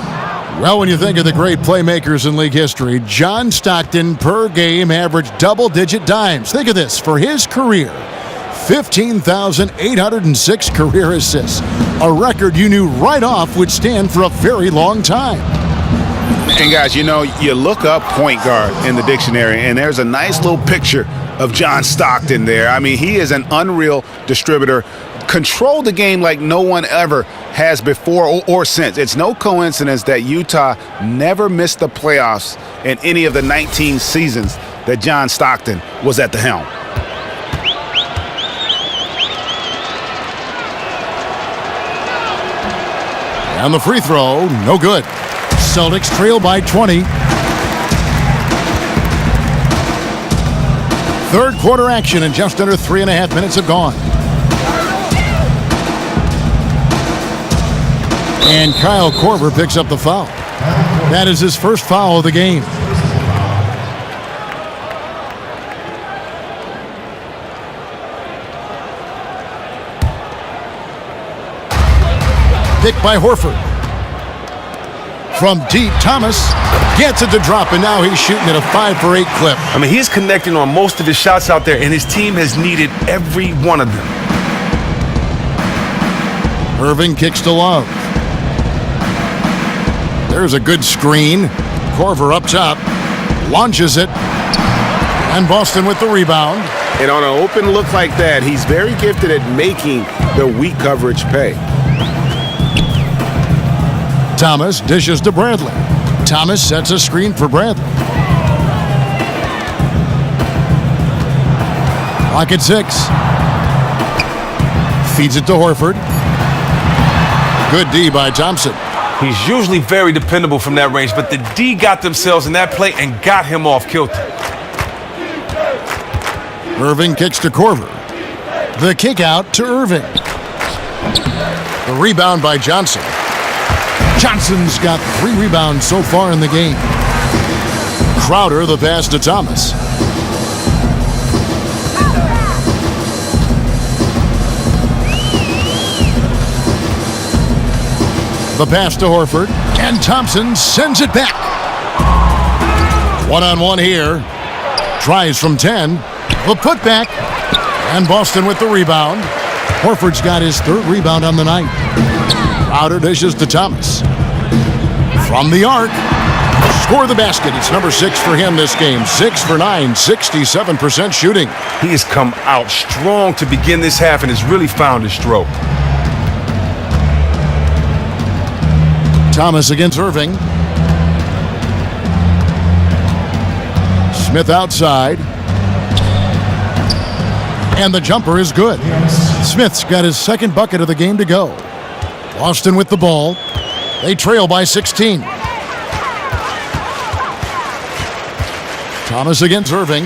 Well, when you think of the great playmakers in league history, John Stockton per game averaged double-digit dimes. Think of this. For his career, 15,806 career assists. A record you knew right off would stand for a very long time. And guys, you know, you look up point guard in the dictionary, and there's a nice little picture of John Stockton there. I mean, he is an unreal distributor. Controlled the game like no one ever has before or since. It's no coincidence that Utah never missed the playoffs in any of the 19 seasons that John Stockton was at the helm. And the free throw, no good. Celtics trail by 20. 3rd quarter action, and just under 3.5 minutes have gone. And Kyle Korver picks up the foul. That is his 1st foul of the game. pick by Horford. From deep, Thomas gets it to drop, and now he's shooting at a 5-for-8 clip. I mean, he's connecting on most of his shots out there, and his team has needed every one of them. Irving kicks to Love. There's a good screen. Korver up top, launches it, and Boston with the rebound. And on an open look like that, he's very gifted at making the weak coverage pay. Thomas dishes to Bradley. Thomas sets a screen for Bradley. Clock at 6. Feeds it to Horford. Good D by Thompson. He's usually very dependable from that range, but the D got themselves in that play and got him off kilter. Irving kicks to Korver. The kick out to Irving. The rebound by Johnson. Johnson's got 3 rebounds so far in the game. Crowder the pass to Thomas. The pass to Horford, and Thompson sends it back. One-on-one here. Tries from 10. The putback, and Boston with the rebound. Horford's got his 3rd rebound on the night. Crowder dishes to Thomas. From the arc, score the basket. It's number 6 for him this game. 6 for 9, 67% shooting. He has come out strong to begin this half and has really found his stroke. Thomas against Irving. Smith outside. And the jumper is good. Smith's got his 2nd bucket of the game to go. Boston with the ball. They trail by 16. Thomas against Irving.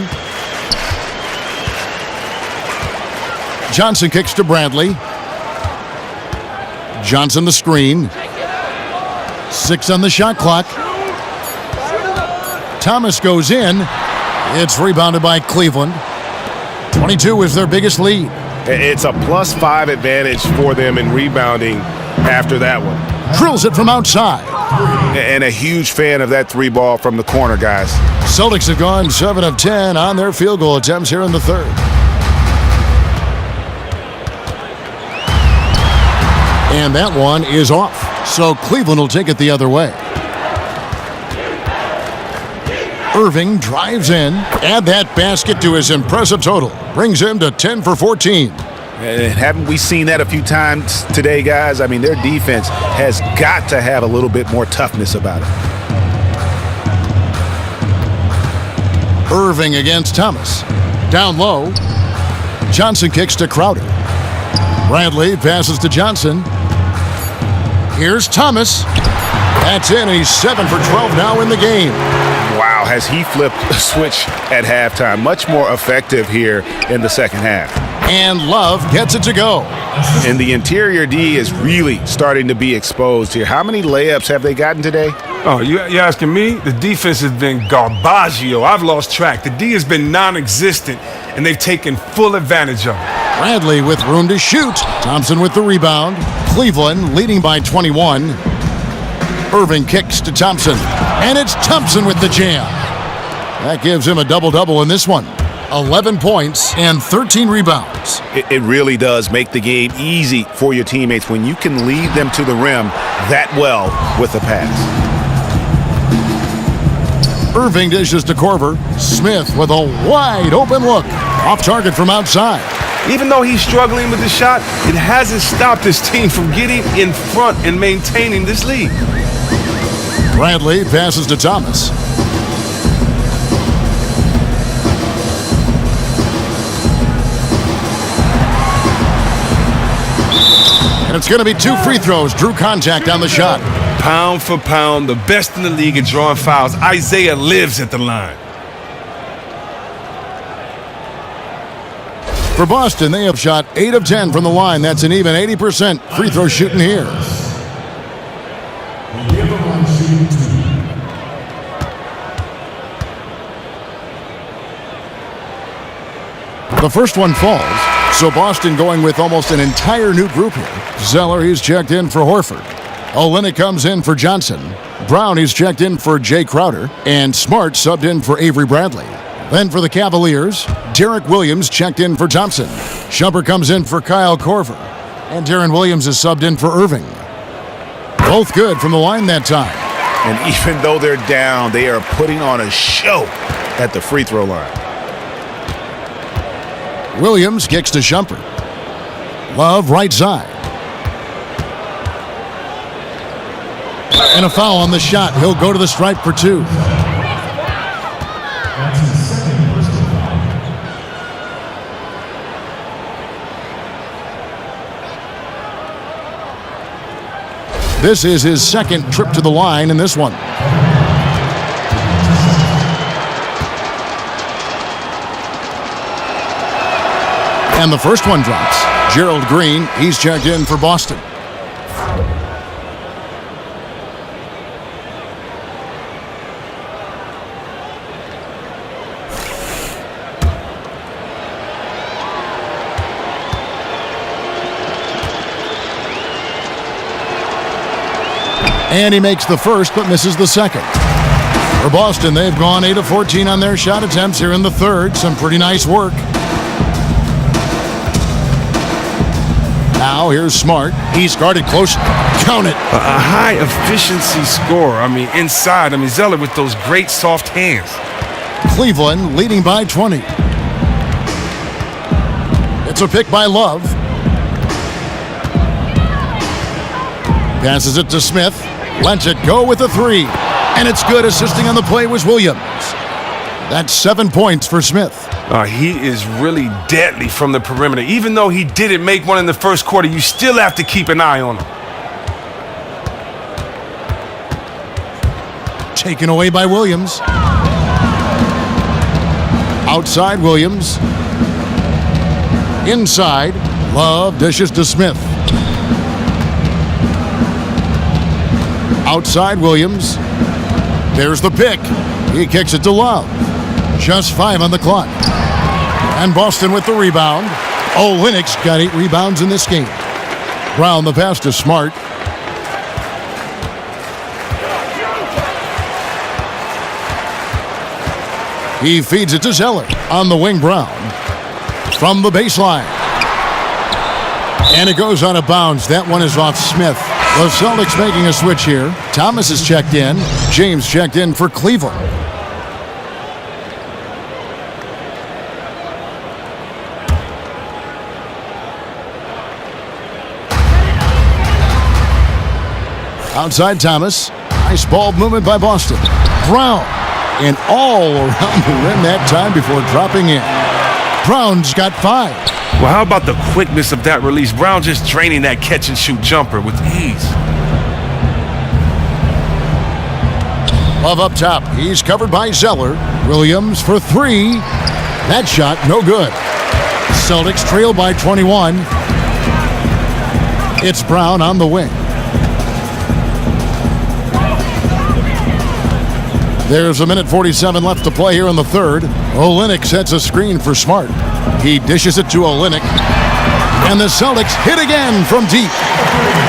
Johnson kicks to Bradley. Johnson the screen. 6 on the shot clock. Thomas goes in. It's rebounded by Cleveland. 22 is their biggest lead. It's a +5 advantage for them in rebounding after that one. Drills it from outside. And a huge fan of that 3 ball from the corner, guys. Celtics have gone 7 of 10 on their field goal attempts here in the 3rd. And that one is off. So Cleveland will take it the other way. Irving drives in. Add that basket to his impressive total. Brings him to 10 for 14. And haven't we seen that a few times today, guys? I mean, their defense has got to have a little bit more toughness about it. Irving against Thomas. Down low. Johnson kicks to Crowder. Bradley passes to Johnson. Here's Thomas. That's in. He's 7 for 12 now in the game. Wow, has he flipped a switch at halftime. Much more effective here in the 2nd half. And Love gets it to go. And the interior D is really starting to be exposed here. How many layups have they gotten today? Oh, you asking me? The defense has been garbaggio. I've lost track. The D has been non-existent, and they've taken full advantage of it. Bradley with room to shoot. Thompson with the rebound. Cleveland leading by 21. Irving kicks to Thompson. And it's Thompson with the jam. That gives him a double-double in this one. 11 points and 13 rebounds. It really does make the game easy for your teammates when you can lead them to the rim that well with a pass. Irving dishes to Korver. Smith with a wide open look. Off target from outside. Even though he's struggling with the shot, it hasn't stopped his team from getting in front and maintaining this lead. Bradley passes to Thomas. And it's going to be 2 free throws. Drew contact on the shot. Pound for pound, the best in the league at drawing fouls. Isaiah lives at the line. For Boston, they have shot 8 of 10 from the line. That's an even 80% free throw shooting here. The first one falls, So Boston going with almost an entire new group here. Zeller, he's checked in for Horford. Olynyk comes in for Johnson. Brown, he's checked in for Jay Crowder. And Smart subbed in for Avery Bradley. Then for the Cavaliers, Derek Williams checked in for Thompson. Shumpert comes in for Kyle Korver. And Darren Williams is subbed in for Irving. Both good from the line that time. And even though they're down, they are putting on a show at the free throw line. Williams kicks to Shumpert. Love right side. And a foul on the shot. He'll go to the stripe for 2. That's his second personal foul. This is his second trip to the line in this one. And the first one drops. Gerald Green, he's checked in for Boston. And he makes the first, but misses the second. For Boston, they've gone 8 of 14 on their shot attempts here in the third. Some pretty nice work. Now here's Smart. He's guarded close. Count it. A high efficiency scorer. I mean, inside. I mean, Zeller with those great soft hands. Cleveland leading by 20. It's a pick by Love. Passes it to Smith. Lets it go with a 3. And it's good. Assisting on the play was Williams. That's 7 points for Smith. He is really deadly from the perimeter. Even though he didn't make one in the first quarter, you still have to keep an eye on him. Taken away by Williams. Outside Williams. Inside. Love dishes to Smith. Outside Williams. There's the pick. He kicks it to Love. Just 5 on the clock. And Boston with the rebound. Olynyk's got 8 rebounds in this game. Brown the pass to Smart. He feeds it to Zeller. On the wing, Brown. From the baseline. And it goes out of bounds. That one is off Smith. The Celtics making a switch here. Thomas is checked in. James checked in for Cleveland. Outside Thomas. Nice ball movement by Boston. Brown. And all around the rim that time before dropping in. Brown's got 5. Well, how about the quickness of that release? Brown just draining that catch-and-shoot jumper with ease. Love up top. He's covered by Zeller. Williams for 3. That shot, no good. Celtics trail by 21. It's Brown on the wing. There's 1:47 left to play here in the third. Olynyk sets a screen for Smart. He dishes it to Olynyk. And the Celtics hit again from deep.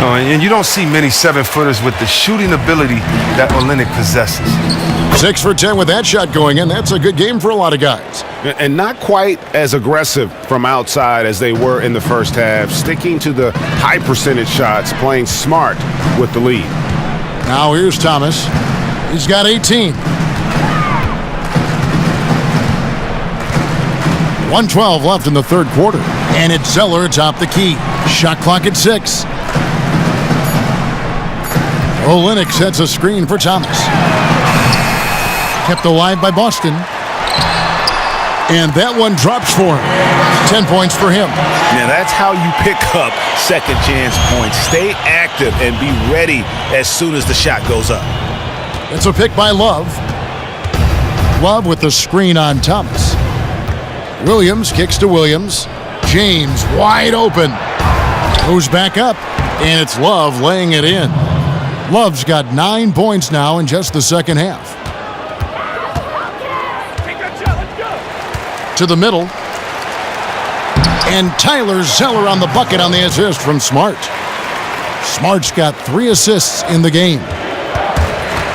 And you don't see many 7-footers with the shooting ability that Olynyk possesses. 6 for 10 with that shot going in. That's a good game for a lot of guys. And not quite as aggressive from outside as they were in the first half. Sticking to the high percentage shots, playing smart with the lead. Now here's Thomas. He's got 18. 1:12 left in the third quarter. And it's Zeller atop the key. Shot clock at 6. Olynyk sets a screen for Thomas. Kept alive by Boston. And that one drops for him. 10 points for him. Now that's how you pick up second chance points. Stay active and be ready as soon as the shot goes up. It's a pick by Love. Love with the screen on Thomas. Williams kicks to Williams. James wide open. Goes back up. And it's Love laying it in. Love's got 9 points now in just the second half. To the middle. And Tyler Zeller on the bucket on the assist from Smart. Smart's got 3 assists in the game.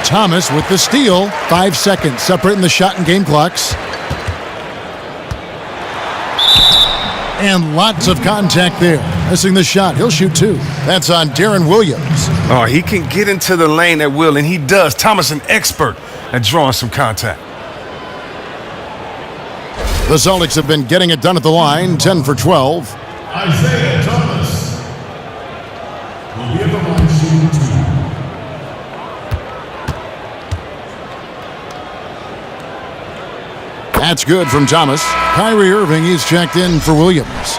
Thomas with the steal. 5 seconds separating the shot and game clocks. And lots of contact there. Missing the shot. He'll shoot 2. That's on Darren Williams. Oh, he can get into the lane at will, and he does. Thomas, an expert at drawing some contact. The Celtics have been getting it done at the line, 10 for 12. Isaiah Thomas will be at the line shooting 2. That's good from Thomas. Kyrie Irving, he's checked in for Williams.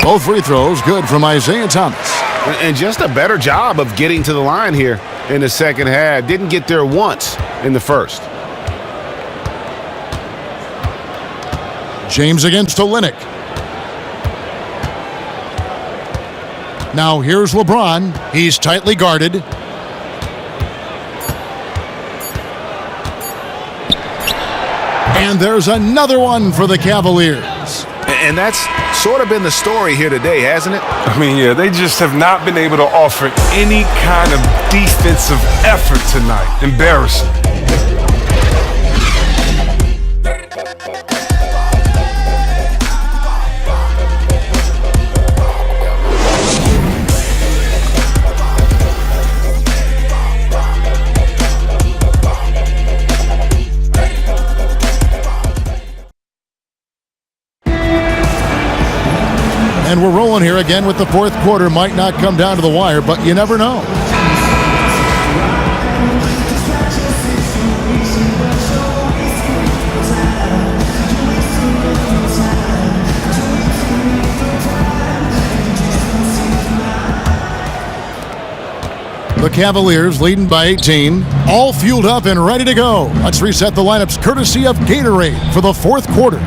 Both free throws good from Isaiah Thomas. And just a better job of getting to the line here in the second half. Didn't get there once in the first. James against Olynyk. Now here's LeBron. He's tightly guarded. And there's another one for the Cavaliers. And that's sort of been the story here today, hasn't it? I mean, yeah, they just have not been able to offer any kind of defensive effort tonight. Embarrassing. And we're rolling here again with the fourth quarter. Might not come down to the wire, but you never know. The Cavaliers leading by 18, all fueled up and ready to go. Let's reset the lineups courtesy of Gatorade for the fourth quarter.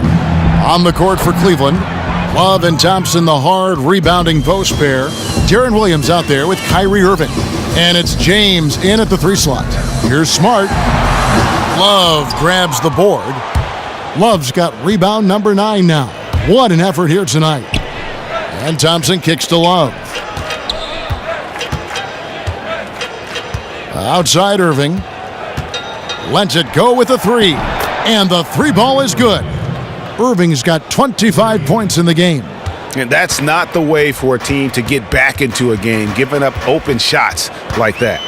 On the court for Cleveland, Love and Thompson, the hard rebounding post pair. Darren Williams out there with Kyrie Irving. And it's James in at the 3 slot. Here's Smart. Love grabs the board. Love's got rebound number 9 now. What an effort here tonight. And Thompson kicks to Love. Outside Irving. Lets it go with a 3. And the 3 ball is good. Irving's got 25 points in the game. And that's not the way for a team to get back into a game, giving up open shots like that.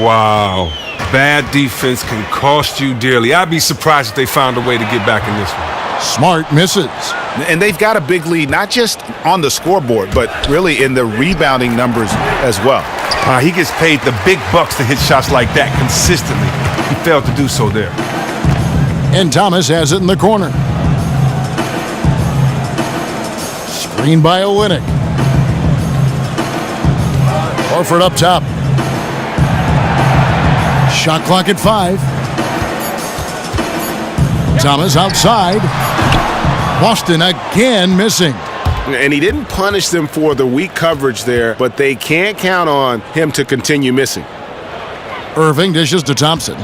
Wow. Bad defense can cost you dearly. I'd be surprised if they found a way to get back in this one. Smart misses. And they've got a big lead, not just on the scoreboard, but really in the rebounding numbers as well. He gets paid the big bucks to hit shots like that consistently. He failed to do so there. And Thomas has it in the corner. Screen by Olynyk. Horford up top. Shot clock at 5. Thomas outside. Boston again missing. And he didn't punish them for the weak coverage there, but they can't count on him to continue missing. Irving dishes to Thompson.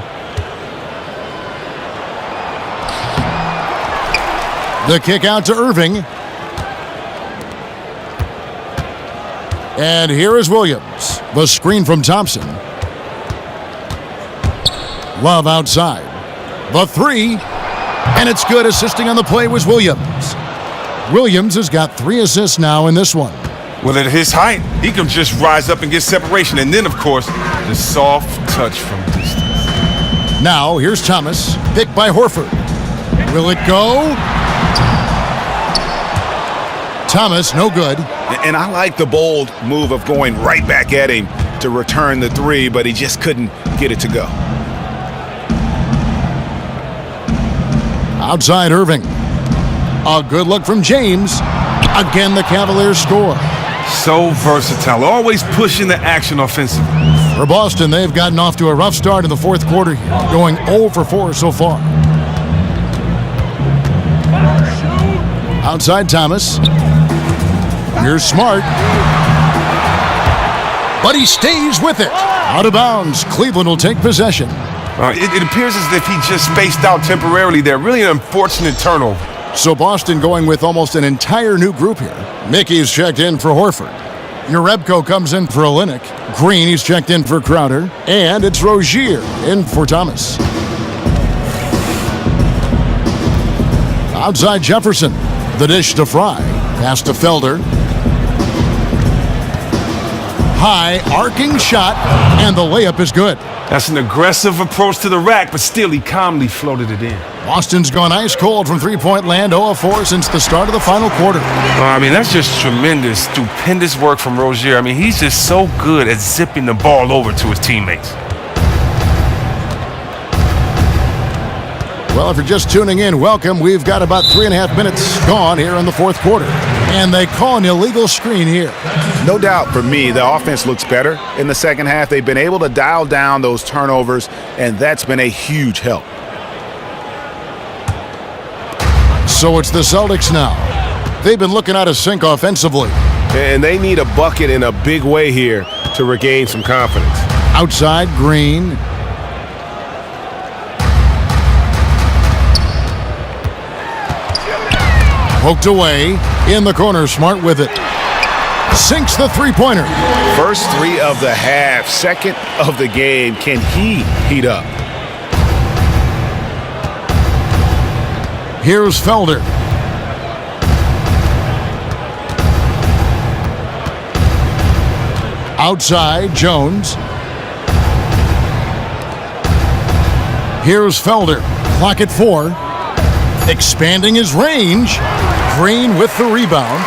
The kick out to Irving. And here is Williams. The screen from Thompson. Love outside. The 3. And it's good. Assisting on the play was Williams. Williams has got 3 assists now in this one. Well, at his height, he can just rise up and get separation. And then, of course, the soft touch from distance. Now, here's Thomas. Picked by Horford. Will it go? Thomas, no good. And I like the bold move of going right back at him to return the 3, but he just couldn't get it to go. Outside Irving. A good look from James. Again, the Cavaliers score. So versatile, always pushing the action offensively. For Boston, they've gotten off to a rough start in the fourth quarter here, going 0 for 4 so far. Outside Thomas. Here's Smart. But he stays with it. Out of bounds. Cleveland will take possession. It appears as if he just spaced out temporarily there. Really an unfortunate turnover. So Boston going with almost an entire new group here. Mickey's checked in for Horford. Urebko comes in for Olynyk. Green, he's checked in for Crowder. And it's Rozier in for Thomas. Outside Jefferson. The dish to Fry. Pass to Felder. High, arcing shot, and the layup is good. That's an aggressive approach to the rack, but still he calmly floated it in. Boston's gone ice cold from three-point land, 0 of 4 since the start of the final quarter. That's just tremendous, stupendous work from Rozier. He's just so good at zipping the ball over to his teammates. Well, if you're just tuning in, welcome. We've got about 3.5 minutes gone here in the fourth quarter. And they call an illegal screen here. No doubt for me, the offense looks better in the second half. They've been able to dial down those turnovers, and that's been a huge help. So it's the Celtics now. They've been looking out of sync offensively. And they need a bucket in a big way here to regain some confidence. Outside, Green. Poked away. In the corner, Smart with it. Sinks the three-pointer. First three of the half, second of the game. Can he heat up? Here's Felder. Outside, Jones. Here's Felder. Clock at 4. Expanding his range. Green with the rebound.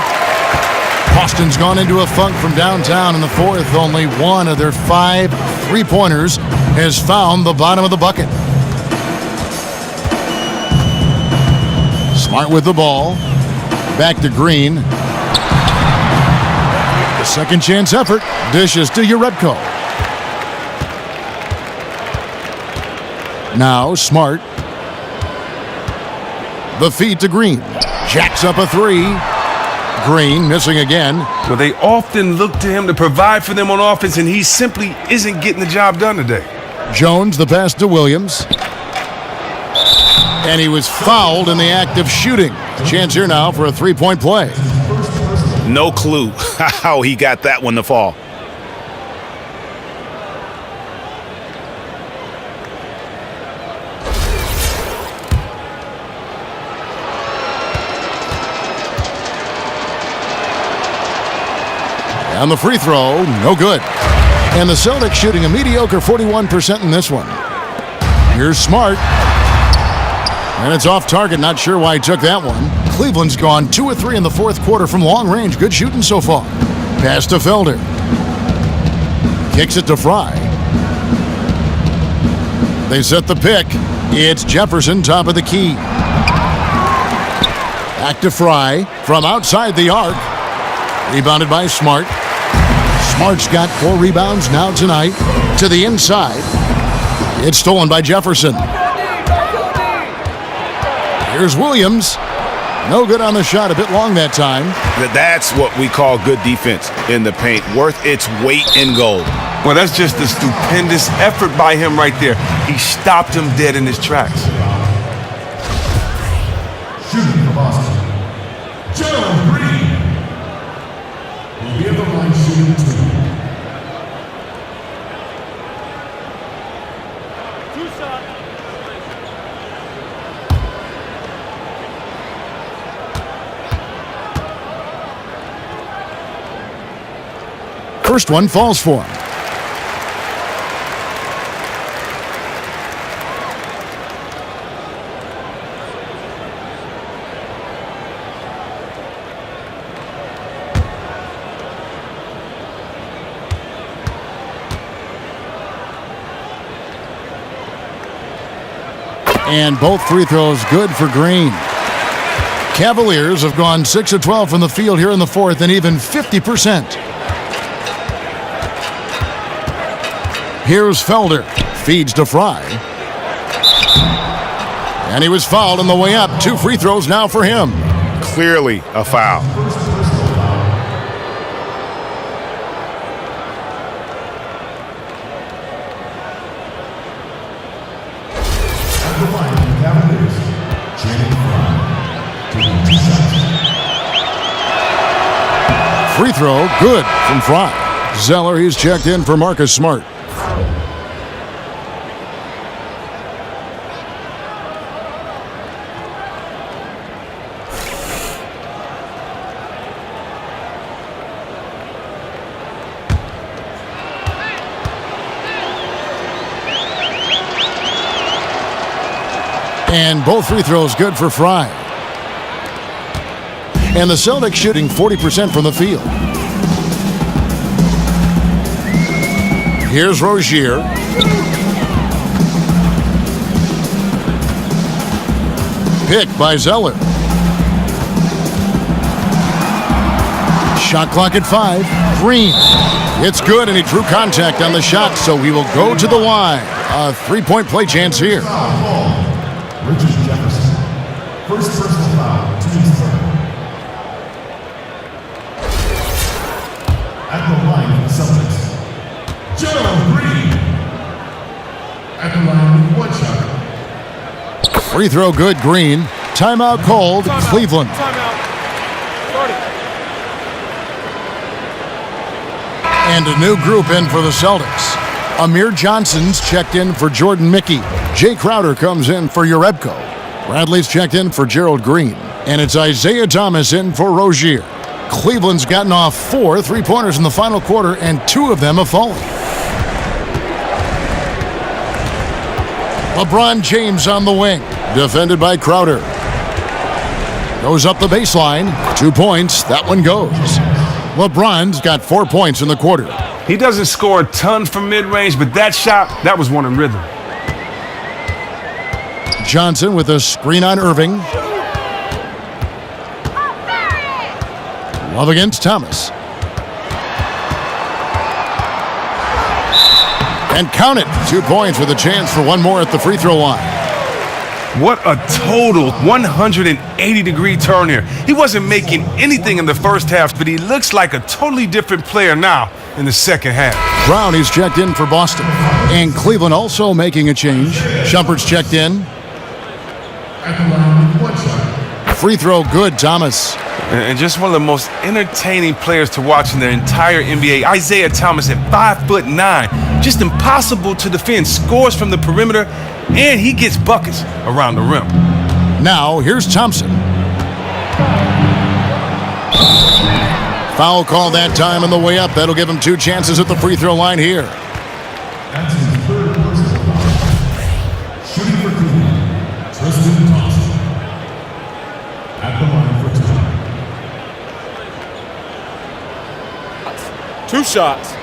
Boston's gone into a funk from downtown in the fourth. Only one of their 5 three-pointers has found the bottom of the bucket. Smart with the ball. Back to Green. The second chance effort. Dishes to Urebko. Now Smart. The feed to Green. Jacks up a 3. Green missing again. Well, they often look to him to provide for them on offense, and he simply isn't getting the job done today. Jones, the pass to Williams. And he was fouled in the act of shooting. Chance here now for a three-point play. No clue how he got that one to fall. And the free throw, no good. And the Celtics shooting a mediocre 41% in this one. Here's Smart. And it's off target. Not sure why he took that one. Cleveland's gone 2 of 3 in the fourth quarter from long range. Good shooting so far. Pass to Felder. Kicks it to Fry. They set the pick. It's Jefferson, top of the key. Back to Fry from outside the arc. Rebounded by Smart. Smart's got 4 rebounds now tonight. To the inside. It's stolen by Jefferson. Here's Williams. No good on the shot. A bit long that time. That's what we call good defense in the paint. Worth its weight in gold. Well, that's just a stupendous effort by him right there. He stopped him dead in his tracks. Shooting for Boston, Gerald Green will be at the line shooting 2. First one falls for him. And both free throws good for Green. Cavaliers have gone 6 of 12 from the field here in the fourth and even 50%. Here's Felder. Feeds to Fry. And he was fouled on the way up. 2 free throws now for him. clearly a foul. First personal foul. At the line for the Cavaliers, Channing Frye, taking 2 shots. Free throw, good from Frye. Zeller, he's checked in for Marcus Smart. And both free throws good for Frye. And the Celtics shooting 40% from the field. Here's Rozier. Picked by Zeller. Shot clock at 5. Green. It's good, and he drew contact on the shot, so he will go to the line. A 3-point play chance here. Richard Jefferson. First personal foul, team's third. At the line for the Celtics, Gerald Green. At the line with 1 shot. Free throw good, Green. Timeout called, Cleveland. And a new group in for the Celtics. Amir Johnson's checked in for Jordan Mickey. Jay Crowder comes in for Urebko. Bradley's checked in for Gerald Green. And it's Isaiah Thomas in for Rozier. Cleveland's gotten off 4 3-pointers in the final quarter, and 2 of them have fallen. LeBron James on the wing, defended by Crowder. Goes up the baseline, 2 points, that one goes. LeBron's got 4 points in the quarter. He doesn't score a ton from mid-range, but that shot, that was one in rhythm. Johnson with a screen on Irving. Love against Thomas. And count it. 2 points with a chance for one more at the free throw line. What a total 180-degree turn here. He wasn't making anything in the first half, but he looks like a totally different player now in the second half. Brown is checked in for Boston. And Cleveland also making a change. Shumpert's checked in. At the line with 1 shot. Free throw good, Thomas. And just one of the most entertaining players to watch in the entire NBA. Isaiah Thomas at 5'9". Just impossible to defend. Scores from the perimeter, and he gets buckets around the rim. Now, here's Thompson. Foul call that time on the way up. That'll give him 2 chances at the free throw line here. That's his third personal foul. Shooting for Cleveland, Tristan Thompson. At the line for 2. 2 shots.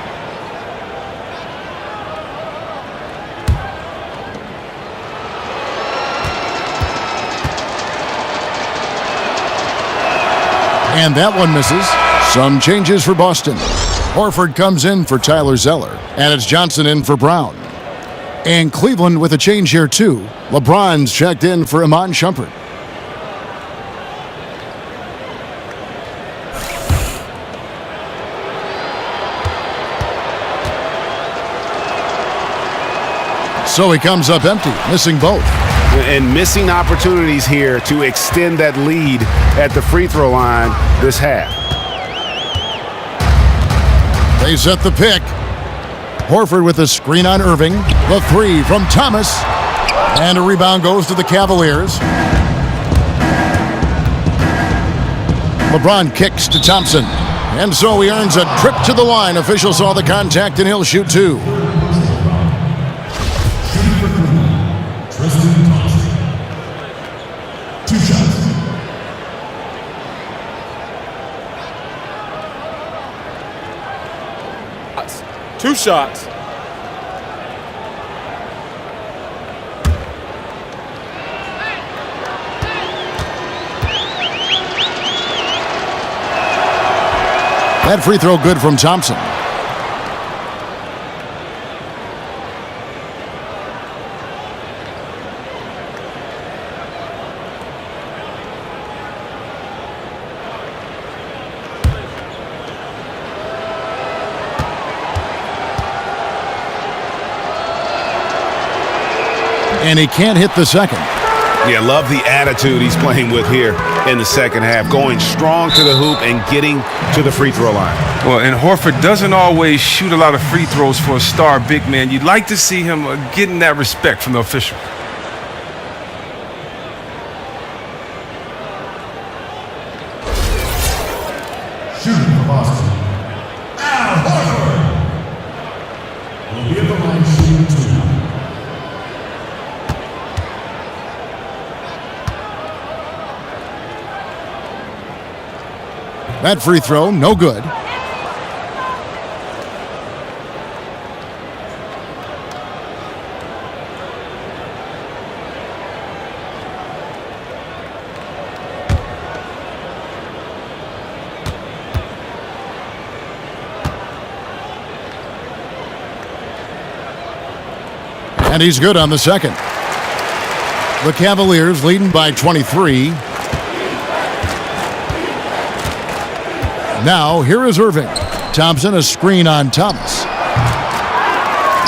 And that one misses. Some changes for Boston. Horford comes in for Tyler Zeller. And it's Johnson in for Brown. And Cleveland with a change here too. LeBron's checked in for Iman Shumpert. So he comes up empty, missing both. And missing opportunities here to extend that lead at the free throw line this half. They set the pick. Horford with a screen on Irving. The 3 from Thomas. And a rebound goes to the Cavaliers. LeBron kicks to Thompson. And so he earns a trip to the line. Official saw the contact and he'll shoot 2. Tristan Thompson. 2 shots. Two shots. That free throw good from Thompson. And he can't hit the second. Yeah, love the attitude he's playing with here in the second half, going strong to the hoop and getting to the free throw line. Well, and Horford doesn't always shoot a lot of free throws for a star big man. You'd like to see him getting that respect from the official. Shooting for Boston, Al Horford will be at the line shooting 2. That free throw, no good. And he's good on the second. The Cavaliers leading by 23. Now, here is Irving. Thompson, a screen on Thomas.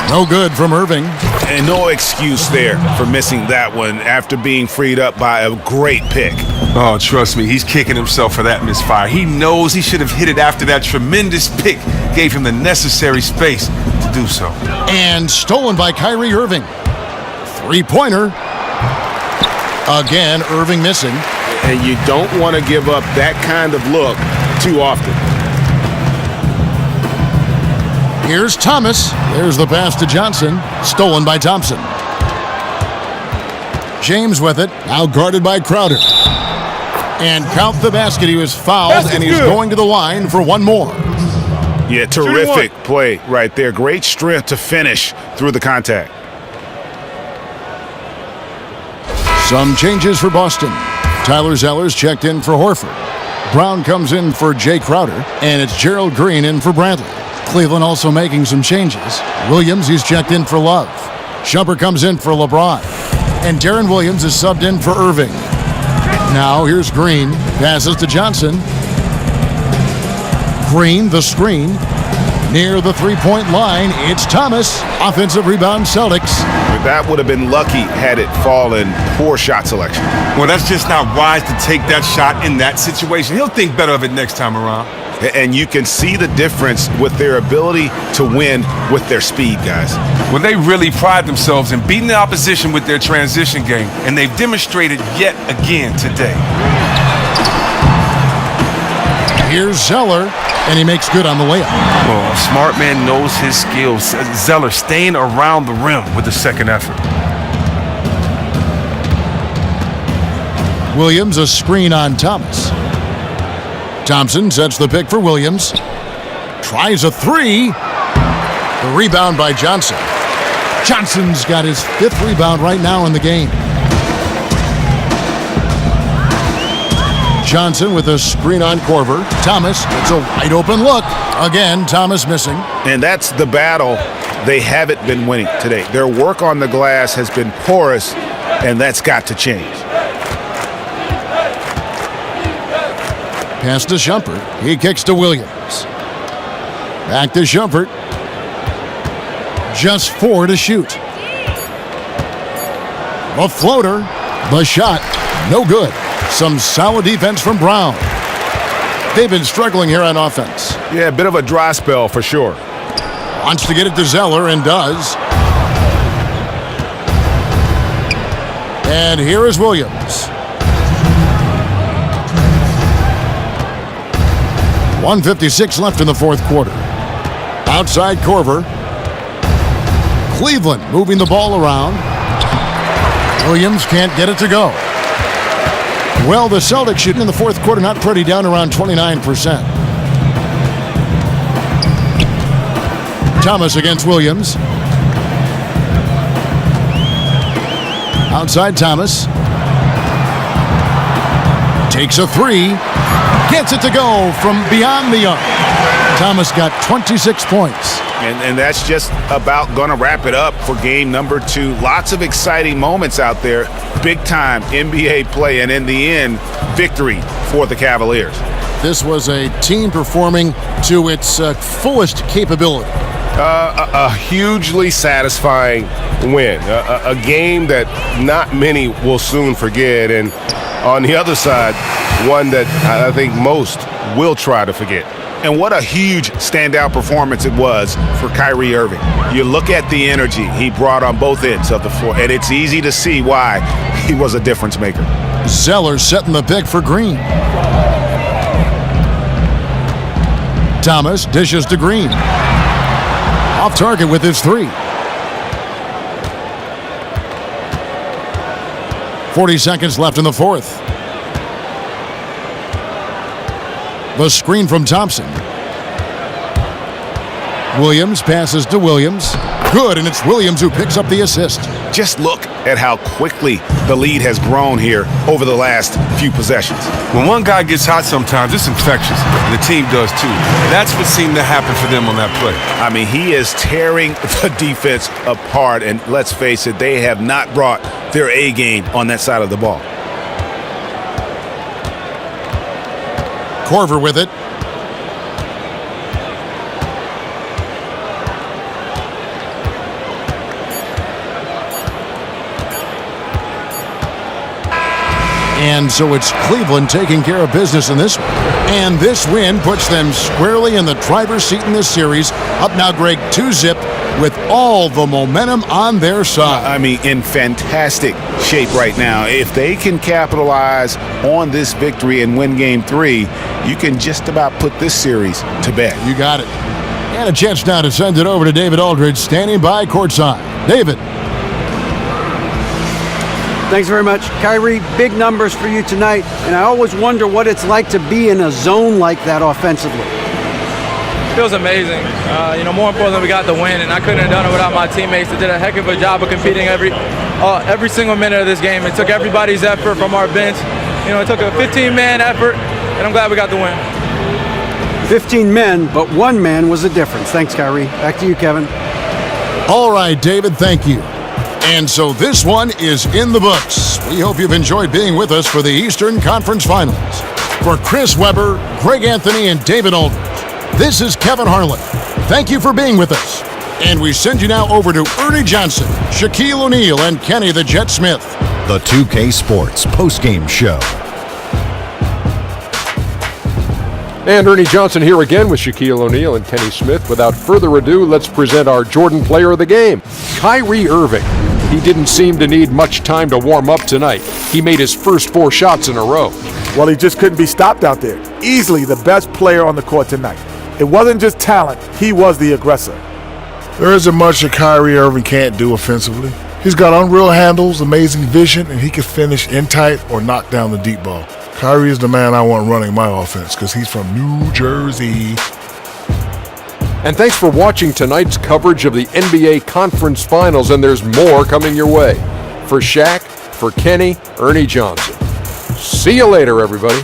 No good from Irving. And no excuse there for missing that one after being freed up by a great pick. Oh, trust me, he's kicking himself for that misfire. He knows he should have hit it after that tremendous pick gave him the necessary space to do so. And stolen by Kyrie Irving. Three-pointer. Again, Irving missing. And you don't want to give up that kind of look too often. Here's Thomas. There's the pass to Johnson. Stolen by Thompson. James with it. Now guarded by Crowder. And count the basket. He was fouled, and he's going to the line for one more. Yeah, terrific play right there. Great strength to finish through the contact. Some changes for Boston. Tyler Zeller's checked in for Horford. Brown comes in for Jay Crowder, and it's Gerald Green in for Bradley. Cleveland also making some changes. Williams, he's checked in for Love. Shumpert comes in for LeBron. And Darren Williams is subbed in for Irving. Now here's Green. Passes to Johnson. Green, the screen. Near the three-point line, it's Thomas. Offensive rebound, Celtics. That would have been lucky had it fallen. Poor shot selection. Well, that's just not wise to take that shot in that situation. He'll think better of it next time around. And you can see the difference with their ability to win with their speed, guys. Well, they really pride themselves in beating the opposition with their transition game, and they've demonstrated yet again today. Here's Zeller, and he makes good on the layup. Well, a smart man knows his skills. Zeller staying around the rim with the second effort. Williams, a screen on Thomas. Thompson sets the pick for Williams. Tries a three. The rebound by Johnson. Johnson's got his 5th rebound right now in the game. Johnson with a screen on Korver. Thomas, it's a wide open look. Again, Thomas missing. And that's the battle they haven't been winning today. Their work on the glass has been porous, and that's got to change. Pass to Shumpert. He kicks to Williams. Back to Shumpert. Just 4 to shoot. The floater. The shot. No good. Some solid defense from Brown. They've been struggling here on offense. Yeah, a bit of a dry spell for sure. Wants to get it to Zeller and does. And here is Williams. 1:56 left in the fourth quarter. Outside Korver. Cleveland moving the ball around. Williams can't get it to go. Well, the Celtics shooting in the fourth quarter not pretty, down around 29%. Thomas against Williams. Outside Thomas. Takes a three. Gets it to go from beyond the arc. Thomas got 26 points. And that's just about going to wrap it up for game number 2. Lots of exciting moments out there. Big-time NBA play, and in the end, victory for the Cavaliers. This was a team performing to its fullest capability. A hugely satisfying win, a game that not many will soon forget, and on the other side, one that I think most will try to forget. And what a huge standout performance it was for Kyrie Irving. You look at the energy he brought on both ends of the floor, and it's easy to see why he was a difference maker. Zeller setting the pick for Green. Thomas dishes to Green. Off target with his three. 40 seconds left in the fourth. The screen from Thompson. Williams passes to Williams. Good, and it's Williams who picks up the assist. Just look at how quickly the lead has grown here over the last few possessions. When one guy gets hot sometimes, it's infectious, and the team does too. That's what seemed to happen for them on that play. I mean, he is tearing the defense apart, and let's face it, they have not brought their A game on that side of the ball. Korver with it. And so it's Cleveland taking care of business in this one. And this win puts them squarely in the driver's seat in this series. Up now, Greg, 2-zip with all the momentum on their side. I mean, in fantastic shape right now. If they can capitalize on this victory and win Game 3, you can just about put this series to bed. You got it. And a chance now to send it over to David Aldridge, standing by courtside. David. Thanks very much. Kyrie, big numbers for you tonight, and I always wonder what it's like to be in a zone like that offensively. Feels amazing. More importantly, we got the win, and I couldn't have done it without my teammates that did a heck of a job of competing every single minute of this game. It took everybody's effort from our bench. It took a 15-man effort, and I'm glad we got the win. 15 men, but one man was the difference. Thanks, Kyrie. Back to you, Kevin. All right, David, thank you. And so this one is in the books. We hope you've enjoyed being with us for the Eastern Conference Finals. For Chris Webber, Greg Anthony, and David Aldridge, this is Kevin Harlan. Thank you for being with us. And we send you now over to Ernie Johnson, Shaquille O'Neal, and Kenny the Jet Smith. The 2K Sports postgame show. And Ernie Johnson here again with Shaquille O'Neal and Kenny Smith. Without further ado, let's present our Jordan player of the game, Kyrie Irving. He didn't seem to need much time to warm up tonight. He made his first 4 shots in a row. Well, he just couldn't be stopped out there. Easily the best player on the court tonight. It wasn't just talent, he was the aggressor. There isn't much that Kyrie Irving can't do offensively. He's got unreal handles, amazing vision, and he can finish in tight or knock down the deep ball. Kyrie is the man I want running my offense because he's from New Jersey. And thanks for watching tonight's coverage of the NBA Conference Finals, and there's more coming your way. For Shaq, for Kenny, Ernie Johnson. See you later, everybody.